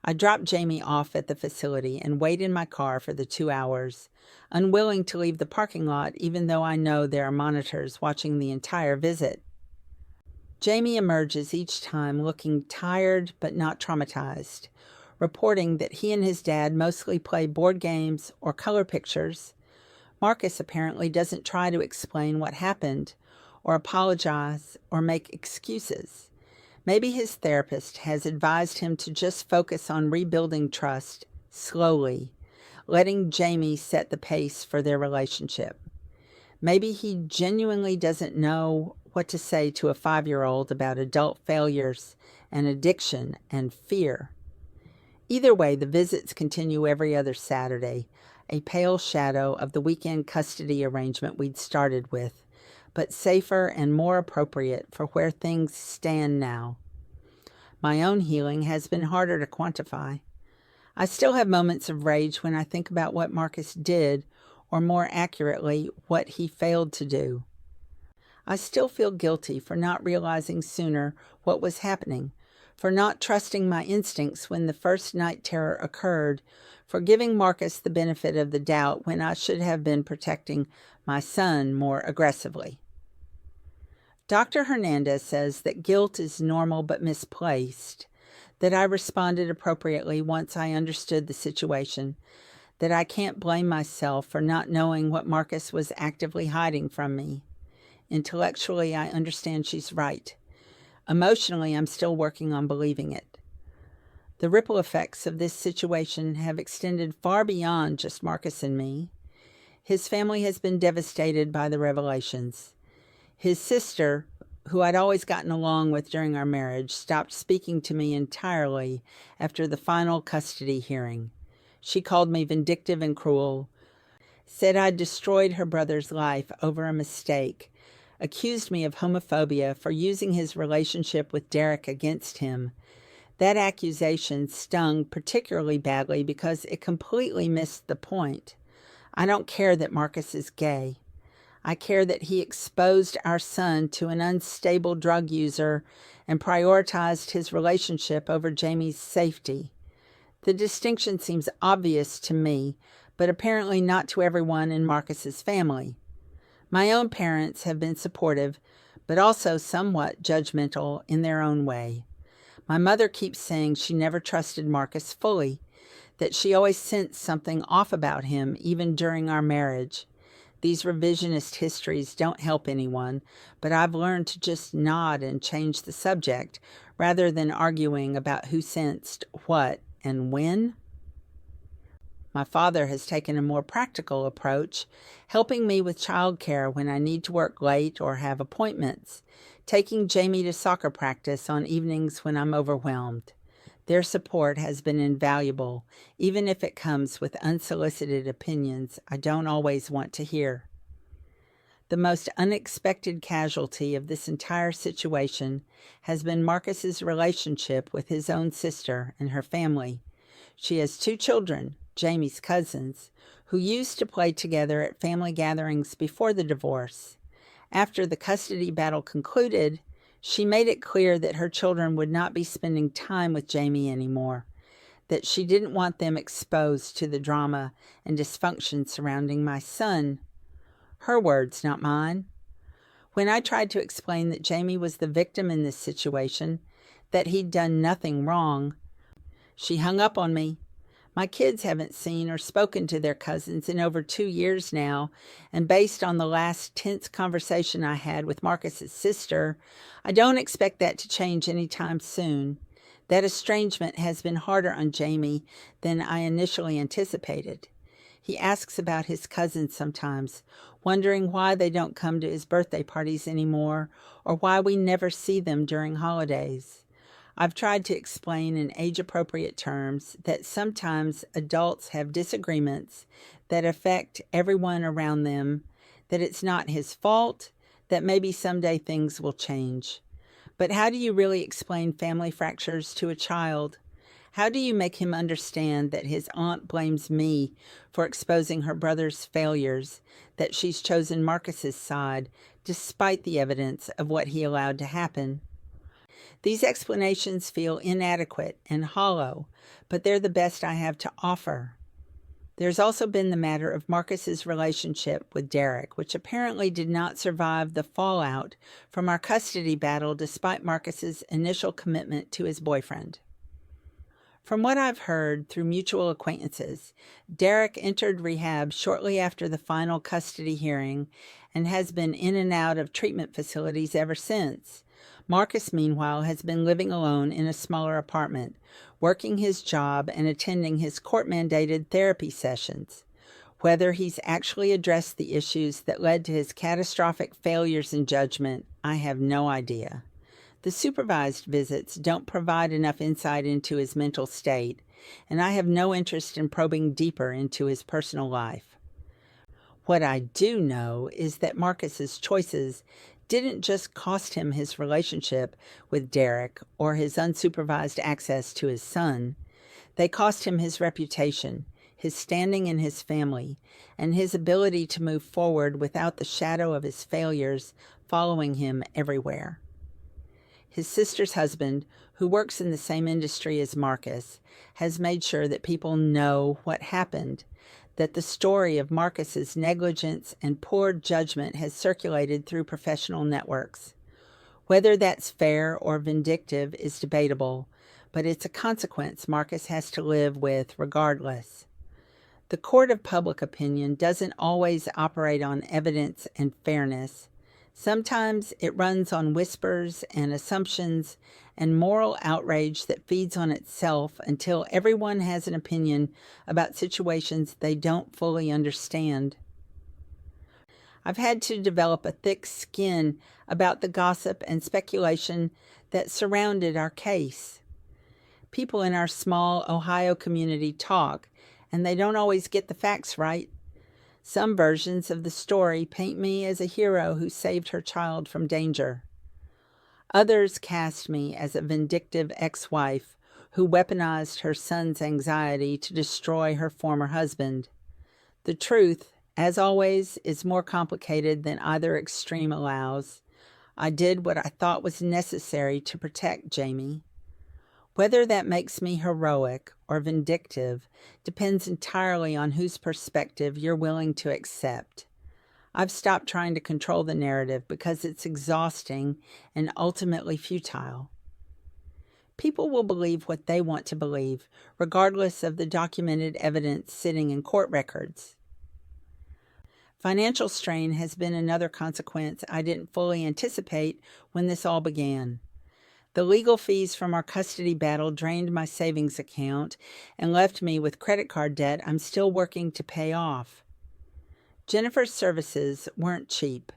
[SPEAKER 1] I drop Jamie off at the facility and wait in my car for the 2 hours, unwilling to leave the parking lot even though I know there are monitors watching the entire visit. Jamie emerges each time looking tired but not traumatized, reporting that he and his dad mostly play board games or color pictures. Marcus apparently doesn't try to explain what happened, or apologize, or make excuses. Maybe his therapist has advised him to just focus on rebuilding trust slowly, letting Jamie set the pace for their relationship. Maybe he genuinely doesn't know what to say to a 5-year-old about adult failures and addiction and fear. Either way, the visits continue every other Saturday, a pale shadow of the weekend custody arrangement we'd started with, but safer and more appropriate for where things stand now. My own healing has been harder to quantify. I still have moments of rage when I think about what Marcus did, or more accurately, what he failed to do. I still feel guilty for not realizing sooner what was happening, for not trusting my instincts when the first night terror occurred, for giving Marcus the benefit of the doubt when I should have been protecting my son more aggressively. Dr. Hernandez says that guilt is normal but misplaced, that I responded appropriately once I understood the situation, that I can't blame myself for not knowing what Marcus was actively hiding from me. Intellectually, I understand she's right. Emotionally, I'm still working on believing it. The ripple effects of this situation have extended far beyond just Marcus and me. His family has been devastated by the revelations. His sister, who I'd always gotten along with during our marriage, stopped speaking to me entirely after the final custody hearing. She called me vindictive and cruel, said I'd destroyed her brother's life over a mistake, accused me of homophobia for using his relationship with Derek against him. That accusation stung particularly badly because it completely missed the point. I don't care that Marcus is gay. I care that he exposed our son to an unstable drug user and prioritized his relationship over Jamie's safety. The distinction seems obvious to me, but apparently not to everyone in Marcus's family. My own parents have been supportive, but also somewhat judgmental in their own way. My mother keeps saying she never trusted Marcus fully, that she always sensed something off about him even during our marriage. These revisionist histories don't help anyone, but I've learned to just nod and change the subject rather than arguing about who sensed what and when. My father has taken a more practical approach, helping me with childcare when I need to work late or have appointments, taking Jamie to soccer practice on evenings when I'm overwhelmed. Their support has been invaluable, even if it comes with unsolicited opinions I don't always want to hear. The most unexpected casualty of this entire situation has been Marcus's relationship with his own sister and her family. She has 2 children, Jamie's cousins, who used to play together at family gatherings before the divorce. After the custody battle concluded, she made it clear that her children would not be spending time with Jamie anymore, that she didn't want them exposed to the drama and dysfunction surrounding my son. Her words, not mine. When I tried to explain that Jamie was the victim in this situation, that he'd done nothing wrong, she hung up on me. My kids haven't seen or spoken to their cousins in over 2 years now, and based on the last tense conversation I had with Marcus's sister, I don't expect that to change anytime soon. That estrangement has been harder on Jamie than I initially anticipated. He asks about his cousins sometimes, wondering why they don't come to his birthday parties anymore, or why we never see them during holidays. I've tried to explain in age-appropriate terms that sometimes adults have disagreements that affect everyone around them, that it's not his fault, that maybe someday things will change. But how do you really explain family fractures to a child? How do you make him understand that his aunt blames me for exposing her brother's failures, that she's chosen Marcus's side, despite the evidence of what he allowed to happen? These explanations feel inadequate and hollow, but they're the best I have to offer. There's also been the matter of Marcus's relationship with Derek, which apparently did not survive the fallout from our custody battle despite Marcus's initial commitment to his boyfriend. From what I've heard through mutual acquaintances, Derek entered rehab shortly after the final custody hearing and has been in and out of treatment facilities ever since. Marcus, meanwhile, has been living alone in a smaller apartment, working his job and attending his court-mandated therapy sessions. Whether he's actually addressed the issues that led to his catastrophic failures in judgment, I have no idea. The supervised visits don't provide enough insight into his mental state, and I have no interest in probing deeper into his personal life. What I do know is that Marcus's choices didn't just cost him his relationship with Derek or his unsupervised access to his son. They cost him his reputation, his standing in his family, and his ability to move forward without the shadow of his failures following him everywhere. His sister's husband, who works in the same industry as Marcus, has made sure that people know what happened, that the story of Marcus's negligence and poor judgment has circulated through professional networks. Whether that's fair or vindictive is debatable, but it's a consequence Marcus has to live with regardless. The court of public opinion doesn't always operate on evidence and fairness. Sometimes it runs on whispers and assumptions and moral outrage that feeds on itself until everyone has an opinion about situations they don't fully understand. I've had to develop a thick skin about the gossip and speculation that surrounded our case. People in our small Ohio community talk, and they don't always get the facts right. Some versions of the story paint me as a hero who saved her child from danger. Others cast me as a vindictive ex-wife who weaponized her son's anxiety to destroy her former husband. The truth, as always, is more complicated than either extreme allows. I did what I thought was necessary to protect Jamie. Whether that makes me heroic or vindictive depends entirely on whose perspective you're willing to accept. I've stopped trying to control the narrative because it's exhausting and ultimately futile. People will believe what they want to believe, regardless of the documented evidence sitting in court records. Financial strain has been another consequence I didn't fully anticipate when this all began. The legal fees from our custody battle drained my savings account and left me with credit card debt I'm still working to pay off. Jennifer's services weren't cheap,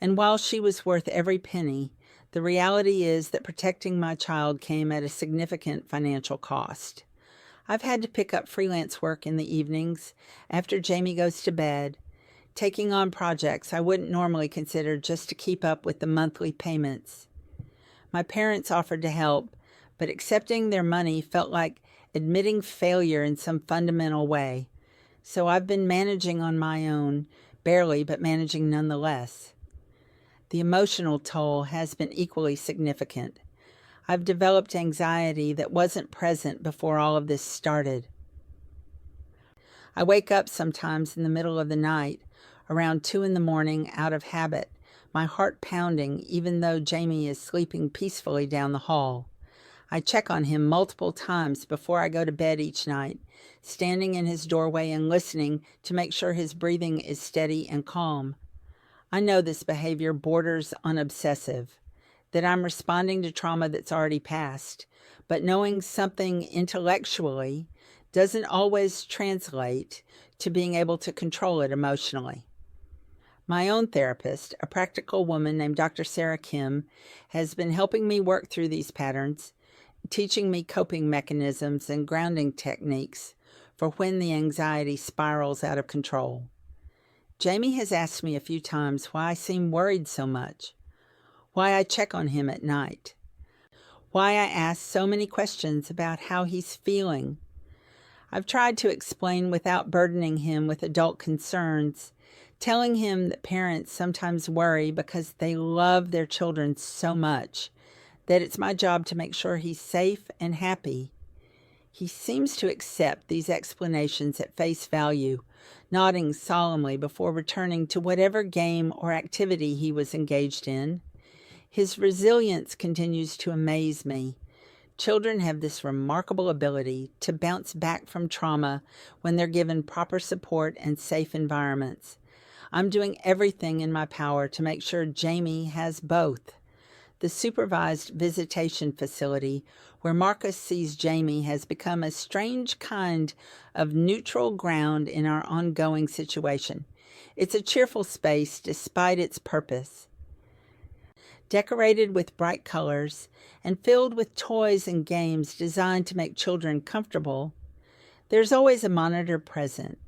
[SPEAKER 1] and while she was worth every penny, the reality is that protecting my child came at a significant financial cost. I've had to pick up freelance work in the evenings after Jamie goes to bed, taking on projects I wouldn't normally consider just to keep up with the monthly payments. My parents offered to help, but accepting their money felt like admitting failure in some fundamental way. So I've been managing on my own, barely, but managing nonetheless. The emotional toll has been equally significant. I've developed anxiety that wasn't present before all of this started. I wake up sometimes in the middle of the night, around 2 a.m, out of habit, my heart pounding even though Jamie is sleeping peacefully down the hall. I check on him multiple times before I go to bed each night, standing in his doorway and listening to make sure his breathing is steady and calm. I know this behavior borders on obsessive, that I'm responding to trauma that's already passed, but knowing something intellectually doesn't always translate to being able to control it emotionally. My own therapist, a practical woman named Dr. Sarah Kim, has been helping me work through these patterns, teaching me coping mechanisms and grounding techniques for when the anxiety spirals out of control. Jamie has asked me a few times why I seem worried so much, why I check on him at night, why I ask so many questions about how he's feeling. I've tried to explain without burdening him with adult concerns, telling him that parents sometimes worry because they love their children so much that it's my job to make sure he's safe and happy. He seems to accept these explanations at face value, nodding solemnly before returning to whatever game or activity he was engaged in. His resilience continues to amaze me. Children have this remarkable ability to bounce back from trauma when they're given proper support and safe environments. I'm doing everything in my power to make sure Jamie has both. The supervised visitation facility where Marcus sees Jamie has become a strange kind of neutral ground in our ongoing situation. It's a cheerful space despite its purpose. Decorated with bright colors and filled with toys and games designed to make children comfortable, there's always a monitor present,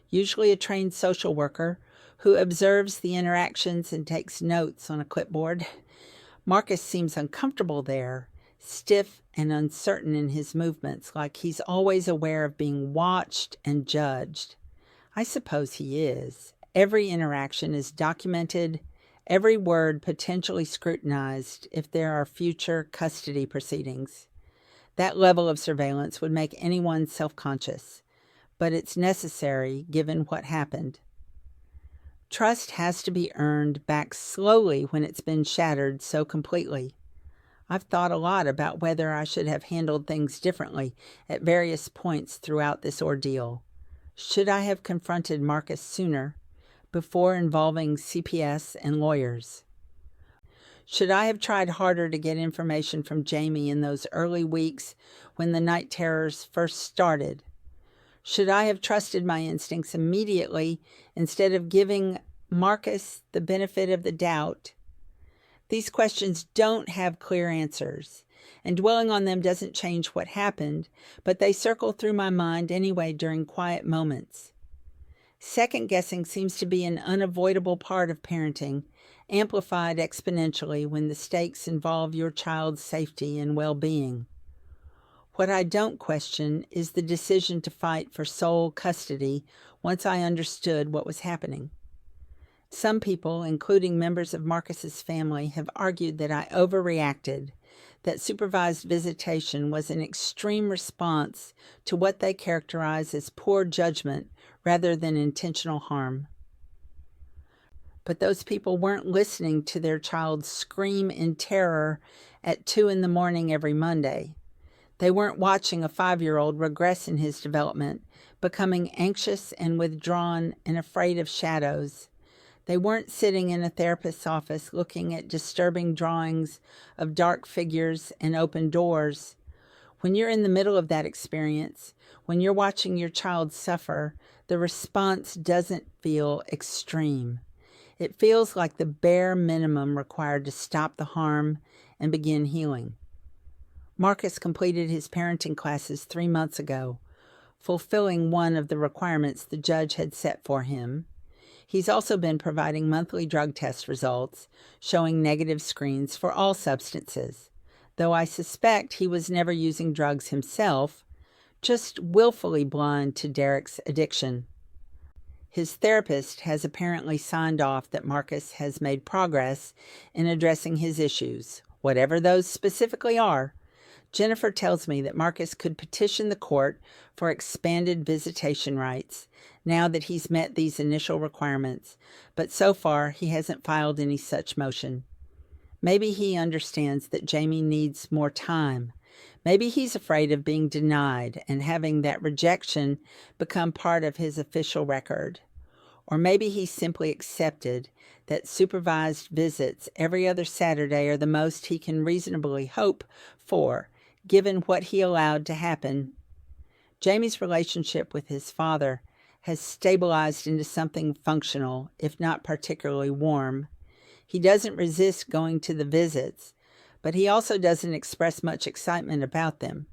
[SPEAKER 1] usually a trained social worker who observes the interactions and takes notes on a clipboard. Marcus seems uncomfortable there, stiff and uncertain in his movements, like he's always aware of being watched and judged. I suppose he is. Every interaction is documented, every word potentially scrutinized if there are future custody proceedings. That level of surveillance would make anyone self-conscious, but it's necessary given what happened. Trust has to be earned back slowly when it's been shattered so completely. I've thought a lot about whether I should have handled things differently at various points throughout this ordeal. Should I have confronted Marcus sooner, before involving CPS and lawyers? Should I have tried harder to get information from Jamie in those early weeks when the night terrors first started? Should I have trusted my instincts immediately instead of giving Marcus the benefit of the doubt? These questions don't have clear answers, and dwelling on them doesn't change what happened, but they circle through my mind anyway during quiet moments. Second-guessing seems to be an unavoidable part of parenting, amplified exponentially when the stakes involve your child's safety and well-being. What I don't question is the decision to fight for sole custody once I understood what was happening. Some people, including members of Marcus's family, have argued that I overreacted, that supervised visitation was an extreme response to what they characterize as poor judgment rather than intentional harm. But those people weren't listening to their child scream in terror at 2 a.m. every Monday. They weren't watching a 5-year-old regress in his development, becoming anxious and withdrawn and afraid of shadows. They weren't sitting in a therapist's office looking at disturbing drawings of dark figures and open doors. When you're in the middle of that experience, when you're watching your child suffer, the response doesn't feel extreme. It feels like the bare minimum required to stop the harm and begin healing. Marcus completed his parenting classes 3 months ago, fulfilling one of the requirements the judge had set for him. He's also been providing monthly drug test results, showing negative screens for all substances, though I suspect he was never using drugs himself, just willfully blind to Derek's addiction. His therapist has apparently signed off that Marcus has made progress in addressing his issues, whatever those specifically are. Jennifer tells me that Marcus could petition the court for expanded visitation rights now that he's met these initial requirements, but so far he hasn't filed any such motion. Maybe he understands that Jamie needs more time. Maybe he's afraid of being denied and having that rejection become part of his official record. Or maybe he simply accepted that supervised visits every other Saturday are the most he can reasonably hope for, given what he allowed to happen. Jamie's relationship with his father has stabilized into something functional, if not particularly warm. He doesn't resist going to the visits, but he also doesn't express much excitement about them.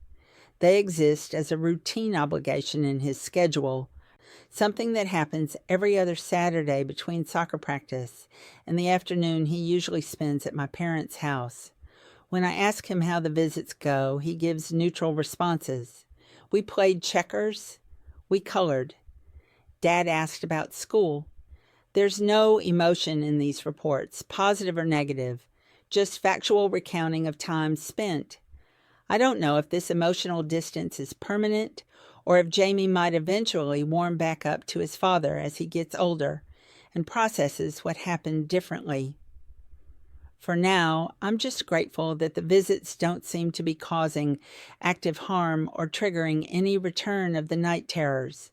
[SPEAKER 1] They exist as a routine obligation in his schedule, something that happens every other Saturday between soccer practice and the afternoon he usually spends at my parents' house. When I ask him how the visits go, he gives neutral responses. We played checkers. We colored. Dad asked about school. There's no emotion in these reports, positive or negative, just factual recounting of time spent. I don't know if this emotional distance is permanent or if Jamie might eventually warm back up to his father as he gets older and processes what happened differently. For now, I'm just grateful that the visits don't seem to be causing active harm or triggering any return of the night terrors.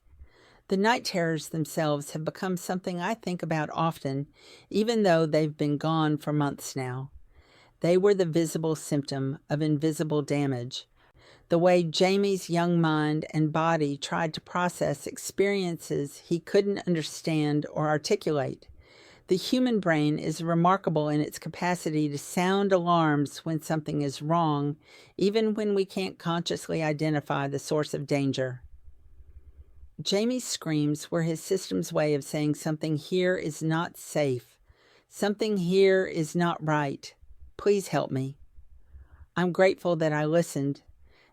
[SPEAKER 1] The night terrors themselves have become something I think about often, even though they've been gone for months now. They were the visible symptom of invisible damage. The way Jamie's young mind and body tried to process experiences he couldn't understand or articulate. The human brain is remarkable in its capacity to sound alarms when something is wrong, even when we can't consciously identify the source of danger. Jamie's screams were his system's way of saying something here is not safe. Something here is not right. Please help me. I'm grateful that I listened,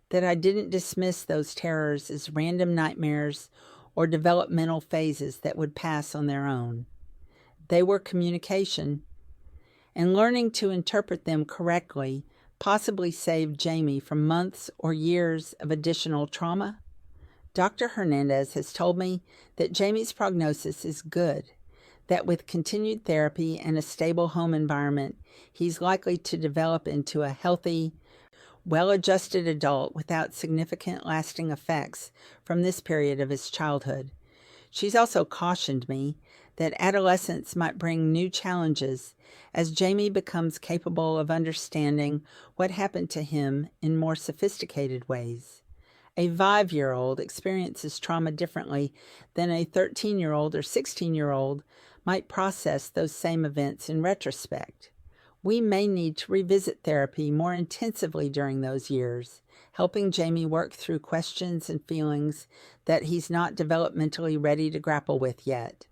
[SPEAKER 1] that I didn't dismiss those terrors as random nightmares or developmental phases that would pass on their own. They were communication. and learning to interpret them correctly possibly saved Jamie from months or years of additional trauma? Dr. Hernandez has told me that Jamie's prognosis is good, that with continued therapy and a stable home environment, he's likely to develop into a healthy, well-adjusted adult without significant lasting effects from this period of his childhood. She's also cautioned me that adolescence might bring new challenges as Jamie becomes capable of understanding what happened to him in more sophisticated ways. A 5-year-old experiences trauma differently than a 13-year-old or 16-year-old might process those same events in retrospect. We may need to revisit therapy more intensively during those years, helping Jamie work through questions and feelings that he's not developmentally ready to grapple with yet.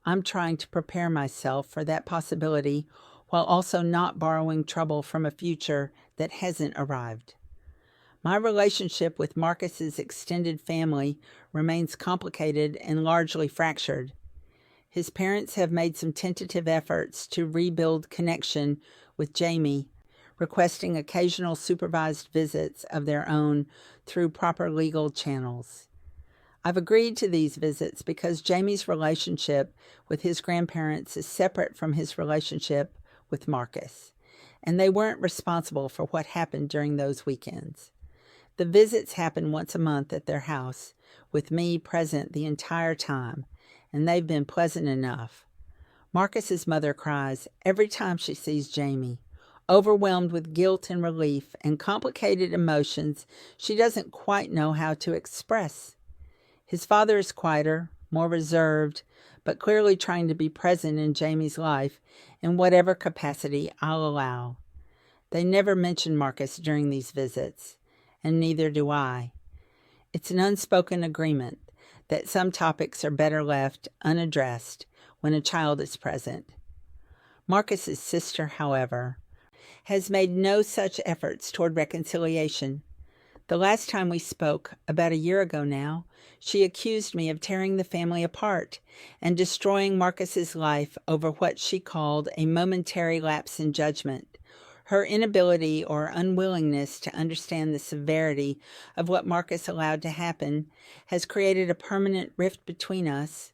[SPEAKER 1] I'm trying to prepare myself for that possibility while also not borrowing trouble from a future that hasn't arrived. My relationship with Marcus's extended family remains complicated and largely fractured. His parents have made some tentative efforts to rebuild connection with Jamie, requesting occasional supervised visits of their own through proper legal channels. I've agreed to these visits because Jamie's relationship with his grandparents is separate from his relationship with Marcus, and they weren't responsible for what happened during those weekends. The visits happen once a month at their house, with me present the entire time, and they've been pleasant enough. Marcus's mother cries every time she sees Jamie, overwhelmed with guilt and relief and complicated emotions she doesn't quite know how to express. His father is quieter, more reserved, but clearly trying to be present in Jamie's life in whatever capacity I'll allow. They never mention Marcus during these visits, and neither do I. It's an unspoken agreement that some topics are better left unaddressed when a child is present. Marcus's sister, however, has made no such efforts toward reconciliation. The last time we spoke, about a year ago now, she accused me of tearing the family apart and destroying Marcus's life over what she called a momentary lapse in judgment. Her inability or unwillingness to understand the severity of what Marcus allowed to happen has created a permanent rift between us.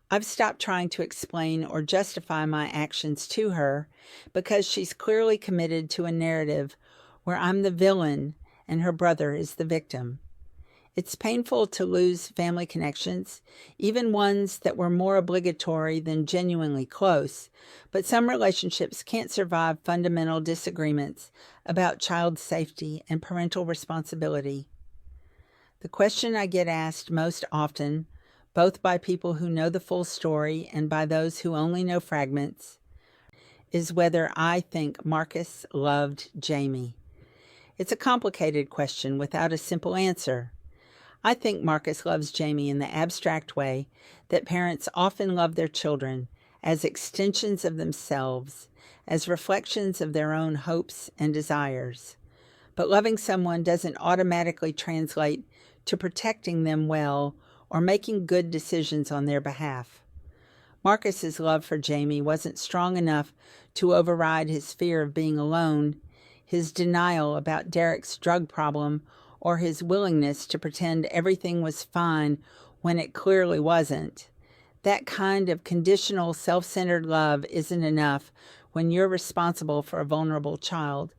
[SPEAKER 1] I've stopped trying to explain or justify my actions to her because she's clearly committed to a narrative where I'm the villain and her brother is the victim. It's painful to lose family connections, even ones that were more obligatory than genuinely close, but some relationships can't survive fundamental disagreements about child safety and parental responsibility. The question I get asked most often, both by people who know the full story and by those who only know fragments, is whether I think Marcus loved Jamie. It's a complicated question without a simple answer. I think Marcus loves Jamie in the abstract way that parents often love their children, as extensions of themselves, as reflections of their own hopes and desires. But loving someone doesn't automatically translate to protecting them well or making good decisions on their behalf. Marcus's love for Jamie wasn't strong enough to override his fear of being alone, his denial about Derek's drug problem, or his willingness to pretend everything was fine when it clearly wasn't. That kind of conditional, self-centered love isn't enough when you're responsible for a vulnerable child.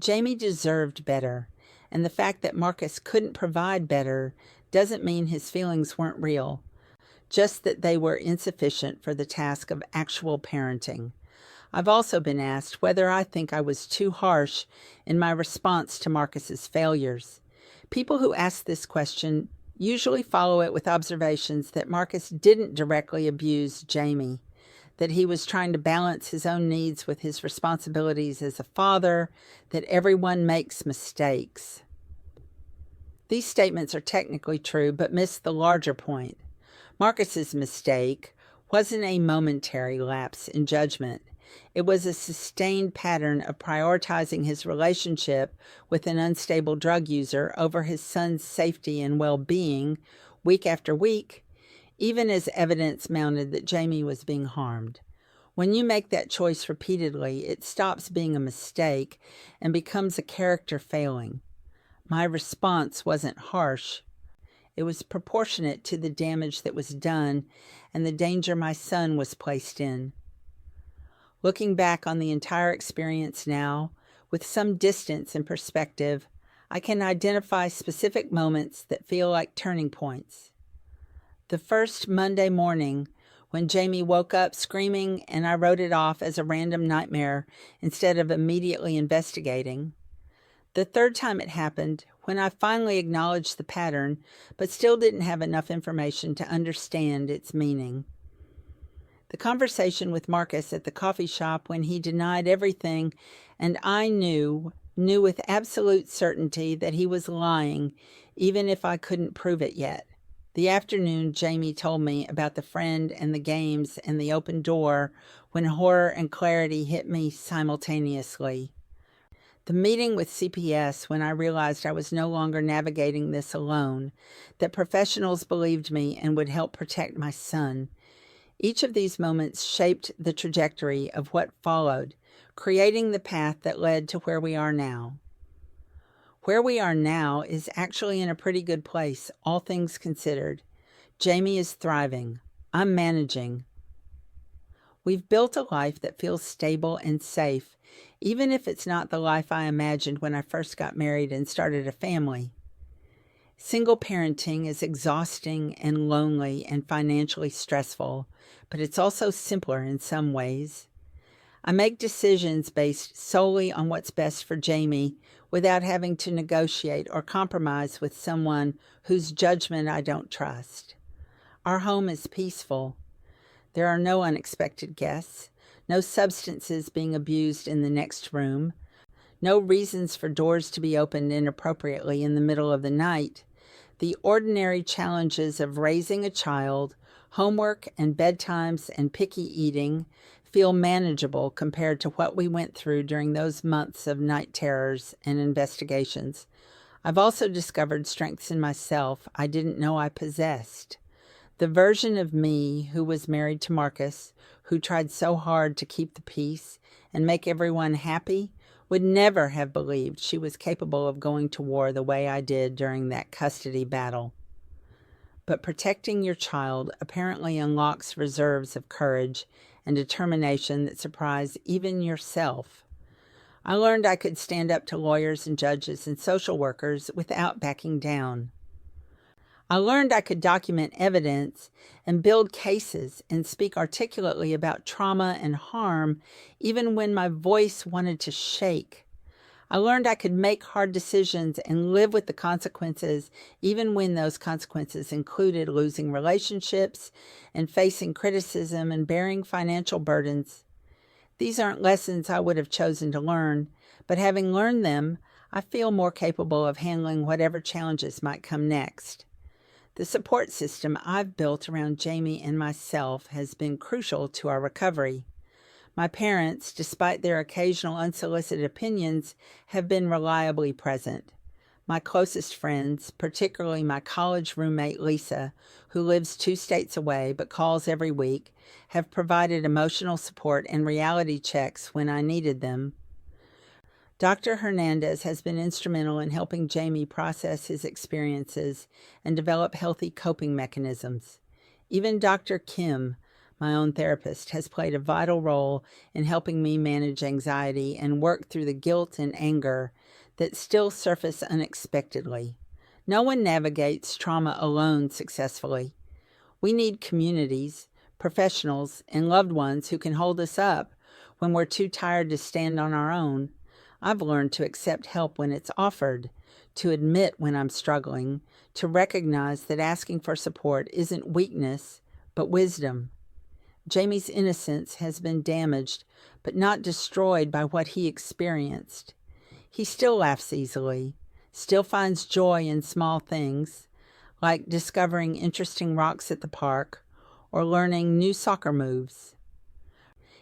[SPEAKER 1] Jamie deserved better, and the fact that Marcus couldn't provide better doesn't mean his feelings weren't real, just that they were insufficient for the task of actual parenting. I've also been asked whether I think I was too harsh in my response to Marcus's failures. People who ask this question usually follow it with observations that Marcus didn't directly abuse Jamie, that he was trying to balance his own needs with his responsibilities as a father, that everyone makes mistakes. These statements are technically true, but miss the larger point. Marcus's mistake wasn't a momentary lapse in judgment. It was a sustained pattern of prioritizing his relationship with an unstable drug user over his son's safety and well-being week after week, even as evidence mounted that Jamie was being harmed. When you make that choice repeatedly, it stops being a mistake and becomes a character failing. My response wasn't harsh. It was proportionate to the damage that was done and the danger my son was placed in. Looking back on the entire experience now, with some distance and perspective, I can identify specific moments that feel like turning points. The first Monday morning, when Jamie woke up screaming and I wrote it off as a random nightmare instead of immediately investigating. The third time it happened, when I finally acknowledged the pattern, but still didn't have enough information to understand its meaning. The conversation with Marcus at the coffee shop when he denied everything and I knew with absolute certainty that he was lying, even if I couldn't prove it yet. The afternoon Jamie told me about the friend and the games and the open door when horror and clarity hit me simultaneously. The meeting with CPS when I realized I was no longer navigating this alone, that professionals believed me and would help protect my son. Each of these moments shaped the trajectory of what followed, creating the path that led to where we are now. Where we are now is actually in a pretty good place, all things considered. Jamie is thriving. I'm managing. We've built a life that feels stable and safe, even if it's not the life I imagined when I first got married and started a family. Single parenting is exhausting and lonely and financially stressful, but it's also simpler in some ways. I make decisions based solely on what's best for Jamie without having to negotiate or compromise with someone whose judgment I don't trust. Our home is peaceful. There are no unexpected guests, no substances being abused in the next room, no reasons for doors to be opened inappropriately in the middle of the night. The ordinary challenges of raising a child, homework and bedtimes and picky eating feel manageable compared to what we went through during those months of night terrors and investigations. I've also discovered strengths in myself I didn't know I possessed. The version of me who was married to Marcus, who tried so hard to keep the peace and make everyone happy, would never have believed she was capable of going to war the way I did during that custody battle. But protecting your child apparently unlocks reserves of courage and determination that surprise even yourself. I learned I could stand up to lawyers and judges and social workers without backing down. I learned I could document evidence and build cases and speak articulately about trauma and harm even when my voice wanted to shake. I learned I could make hard decisions and live with the consequences even when those consequences included losing relationships and facing criticism and bearing financial burdens. These aren't lessons I would have chosen to learn, but having learned them, I feel more capable of handling whatever challenges might come next. The support system I've built around Jamie and myself has been crucial to our recovery. My parents, despite their occasional unsolicited opinions, have been reliably present. My closest friends, particularly my college roommate Lisa, who lives 2 states away but calls every week, have provided emotional support and reality checks when I needed them. Dr. Hernandez has been instrumental in helping Jamie process his experiences and develop healthy coping mechanisms. Even Dr. Kim, my own therapist, has played a vital role in helping me manage anxiety and work through the guilt and anger that still surface unexpectedly. No one navigates trauma alone successfully. We need communities, professionals, and loved ones who can hold us up when we're too tired to stand on our own. I've learned to accept help when it's offered, to admit when I'm struggling, to recognize that asking for support isn't weakness, but wisdom. Jamie's innocence has been damaged, but not destroyed by what he experienced. He still laughs easily, still finds joy in small things, like discovering interesting rocks at the park or learning new soccer moves.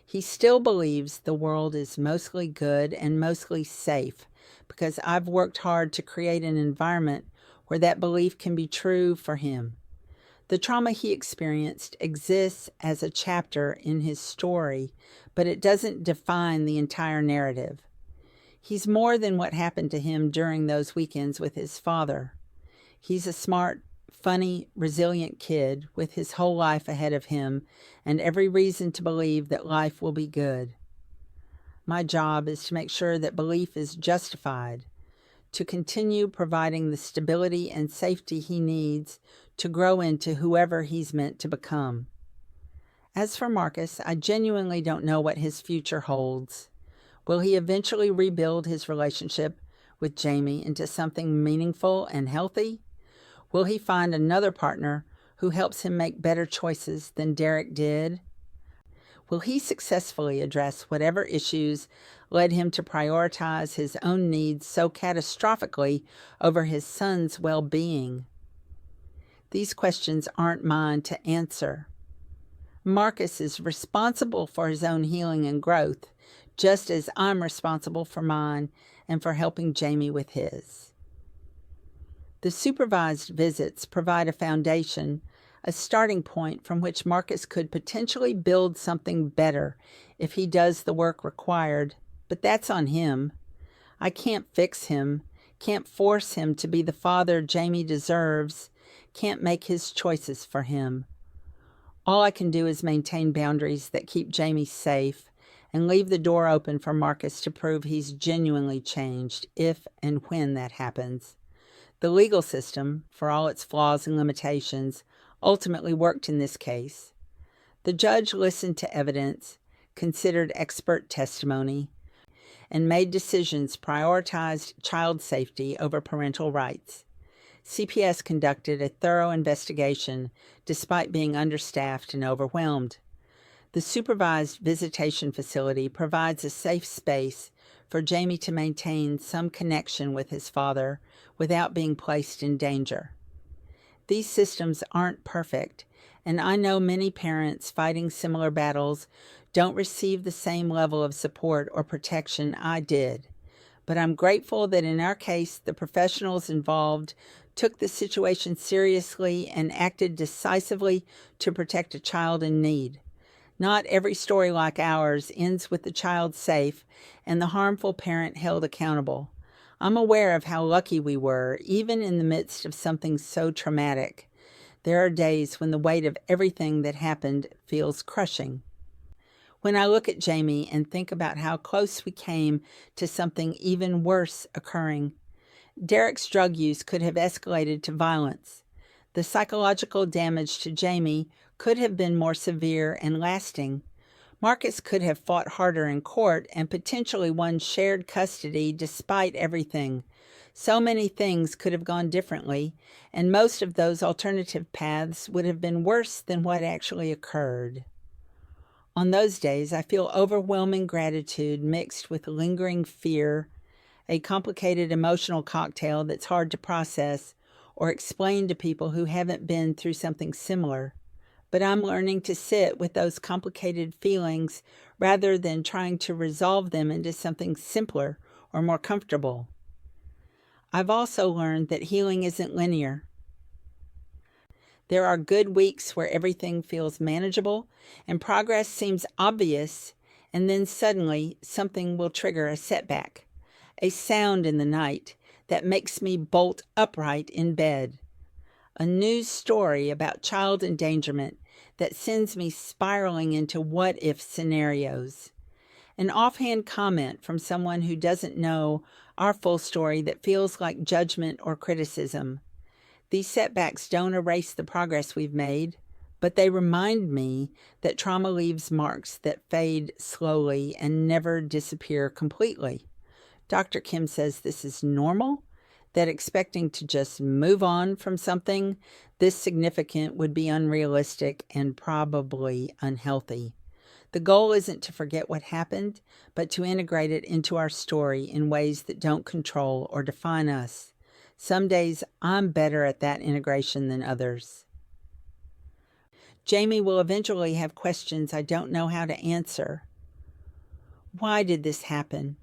[SPEAKER 1] He still believes the world is mostly good and mostly safe because I've worked hard to create an environment where that belief can be true for him. The trauma he experienced exists as a chapter in his story, but it doesn't define the entire narrative. He's more than what happened to him during those weekends with his father. He's a smart, funny, resilient kid with his whole life ahead of him and every reason to believe that life will be good. My job is to make sure that belief is justified, to continue providing the stability and safety he needs to grow into whoever he's meant to become. As for Marcus, I genuinely don't know what his future holds. Will he eventually rebuild his relationship with Jamie into something meaningful and healthy? Will he find another partner who helps him make better choices than Derek did? Will he successfully address whatever issues led him to prioritize his own needs so catastrophically over his son's well-being? These questions aren't mine to answer. Marcus is responsible for his own healing and growth, just as I'm responsible for mine and for helping Jamie with his. The supervised visits provide a foundation, a starting point from which Marcus could potentially build something better if he does the work required, but that's on him. I can't fix him, can't force him to be the father Jamie deserves, can't make his choices for him. All I can do is maintain boundaries that keep Jamie safe and leave the door open for Marcus to prove he's genuinely changed if and when that happens. The legal system, for all its flaws and limitations, ultimately worked in this case. The judge listened to evidence, considered expert testimony, and made decisions prioritized child safety over parental rights. CPS conducted a thorough investigation despite being understaffed and overwhelmed. The supervised visitation facility provides a safe space for Jamie to maintain some connection with his father without being placed in danger. These systems aren't perfect, and I know many parents fighting similar battles don't receive the same level of support or protection I did. But I'm grateful that in our case, the professionals involved took the situation seriously and acted decisively to protect a child in need. Not every story like ours ends with the child safe and the harmful parent held accountable. I'm aware of how lucky we were, even in the midst of something so traumatic. There are days when the weight of everything that happened feels crushing. When I look at Jamie and think about how close we came to something even worse occurring, Derek's drug use could have escalated to violence. The psychological damage to Jamie could have been more severe and lasting. Marcus could have fought harder in court and potentially won shared custody despite everything. So many things could have gone differently, and most of those alternative paths would have been worse than what actually occurred. On those days, I feel overwhelming gratitude mixed with lingering fear, a complicated emotional cocktail that's hard to process or explain to people who haven't been through something similar. But I'm learning to sit with those complicated feelings rather than trying to resolve them into something simpler or more comfortable. I've also learned that healing isn't linear. There are good weeks where everything feels manageable and progress seems obvious, and then suddenly something will trigger a setback, a sound in the night that makes me bolt upright in bed, a news story about child endangerment that sends me spiraling into what-if scenarios, an offhand comment from someone who doesn't know our full story that feels like judgment or criticism. These setbacks don't erase the progress we've made, but they remind me that trauma leaves marks that fade slowly and never disappear completely. Dr. Kim says this is normal, that expecting to just move on from something this significant would be unrealistic and probably unhealthy. The goal isn't to forget what happened, but to integrate it into our story in ways that don't control or define us. Some days I'm better at that integration than others. Jamie will eventually have questions I don't know how to answer. Why did this happen?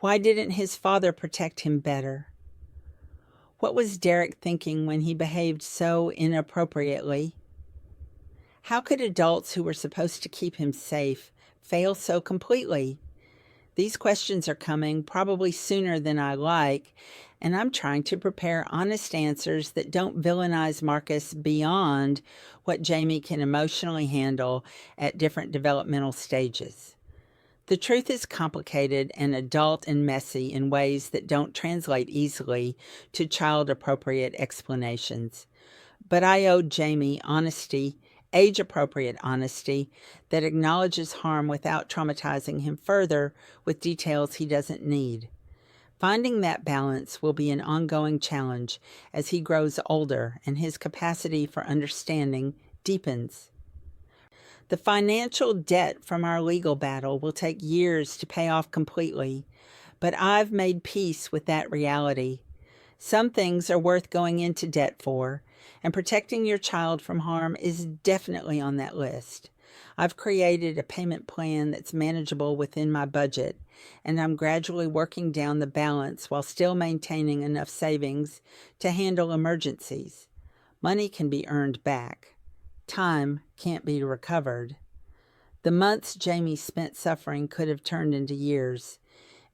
[SPEAKER 1] Why didn't his father protect him better? What was Derek thinking when he behaved so inappropriately? How could adults who were supposed to keep him safe fail so completely? These questions are coming probably sooner than I like, and I'm trying to prepare honest answers that don't villainize Marcus beyond what Jamie can emotionally handle at different developmental stages. The truth is complicated and adult and messy in ways that don't translate easily to child-appropriate explanations. But I owed Jamie honesty, age-appropriate honesty, that acknowledges harm without traumatizing him further with details he doesn't need. Finding that balance will be an ongoing challenge as he grows older and his capacity for understanding deepens. The financial debt from our legal battle will take years to pay off completely, but I've made peace with that reality. Some things are worth going into debt for, and protecting your child from harm is definitely on that list. I've created a payment plan that's manageable within my budget, and I'm gradually working down the balance while still maintaining enough savings to handle emergencies. Money can be earned back. Time can't be recovered. The months Jamie spent suffering could have turned into years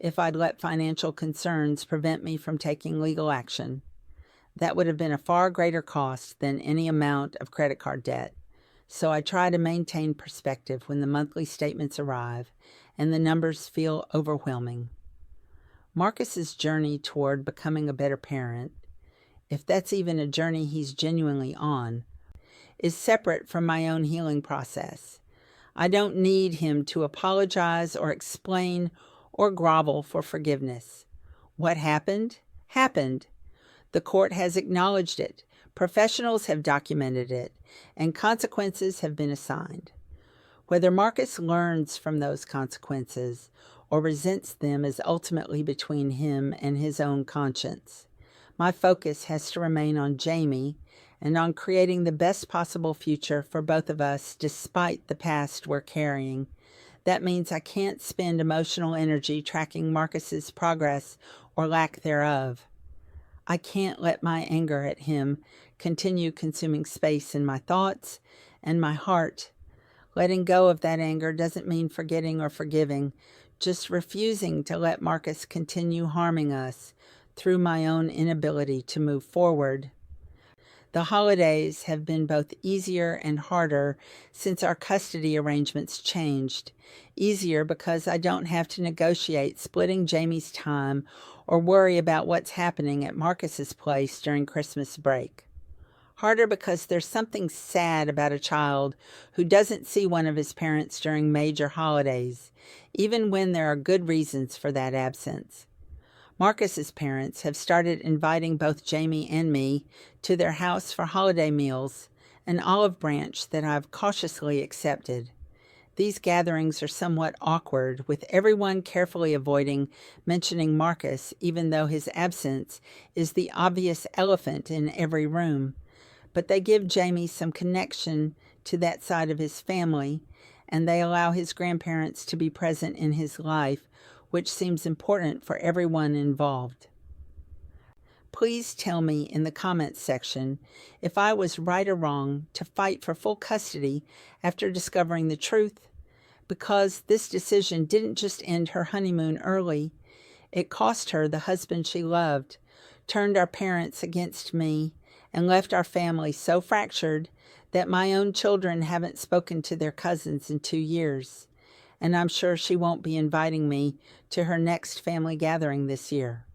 [SPEAKER 1] if I'd let financial concerns prevent me from taking legal action. That would have been a far greater cost than any amount of credit card debt. So I try to maintain perspective when the monthly statements arrive and the numbers feel overwhelming. Marcus's journey toward becoming a better parent, if that's even a journey he's genuinely on, is separate from my own healing process. I don't need him to apologize or explain or grovel for forgiveness. What happened, happened. The court has acknowledged it, professionals have documented it, and consequences have been assigned. Whether Marcus learns from those consequences or resents them is ultimately between him and his own conscience. My focus has to remain on Jamie and on creating the best possible future for both of us despite the past we're carrying. That means I can't spend emotional energy tracking Marcus's progress or lack thereof. I can't let my anger at him continue consuming space in my thoughts and my heart. Letting go of that anger doesn't mean forgetting or forgiving, just refusing to let Marcus continue harming us through my own inability to move forward. The holidays have been both easier and harder since our custody arrangements changed. Easier because I don't have to negotiate splitting Jamie's time or worry about what's happening at Marcus's place during Christmas break. Harder because there's something sad about a child who doesn't see one of his parents during major holidays, even when there are good reasons for that absence. Marcus's parents have started inviting both Jamie and me to their house for holiday meals, an olive branch that I've cautiously accepted. These gatherings are somewhat awkward, with everyone carefully avoiding mentioning Marcus, even though his absence is the obvious elephant in every room. But they give Jamie some connection to that side of his family, and they allow his grandparents to be present in his life, which seems important for everyone involved. Please tell me in the comments section if I was right or wrong to fight for full custody after discovering the truth, because this decision didn't just end her honeymoon early, it cost her the husband she loved, turned our parents against me, and left our family so fractured that my own children haven't spoken to their cousins in 2 years. And I'm sure she won't be inviting me to her next family gathering this year.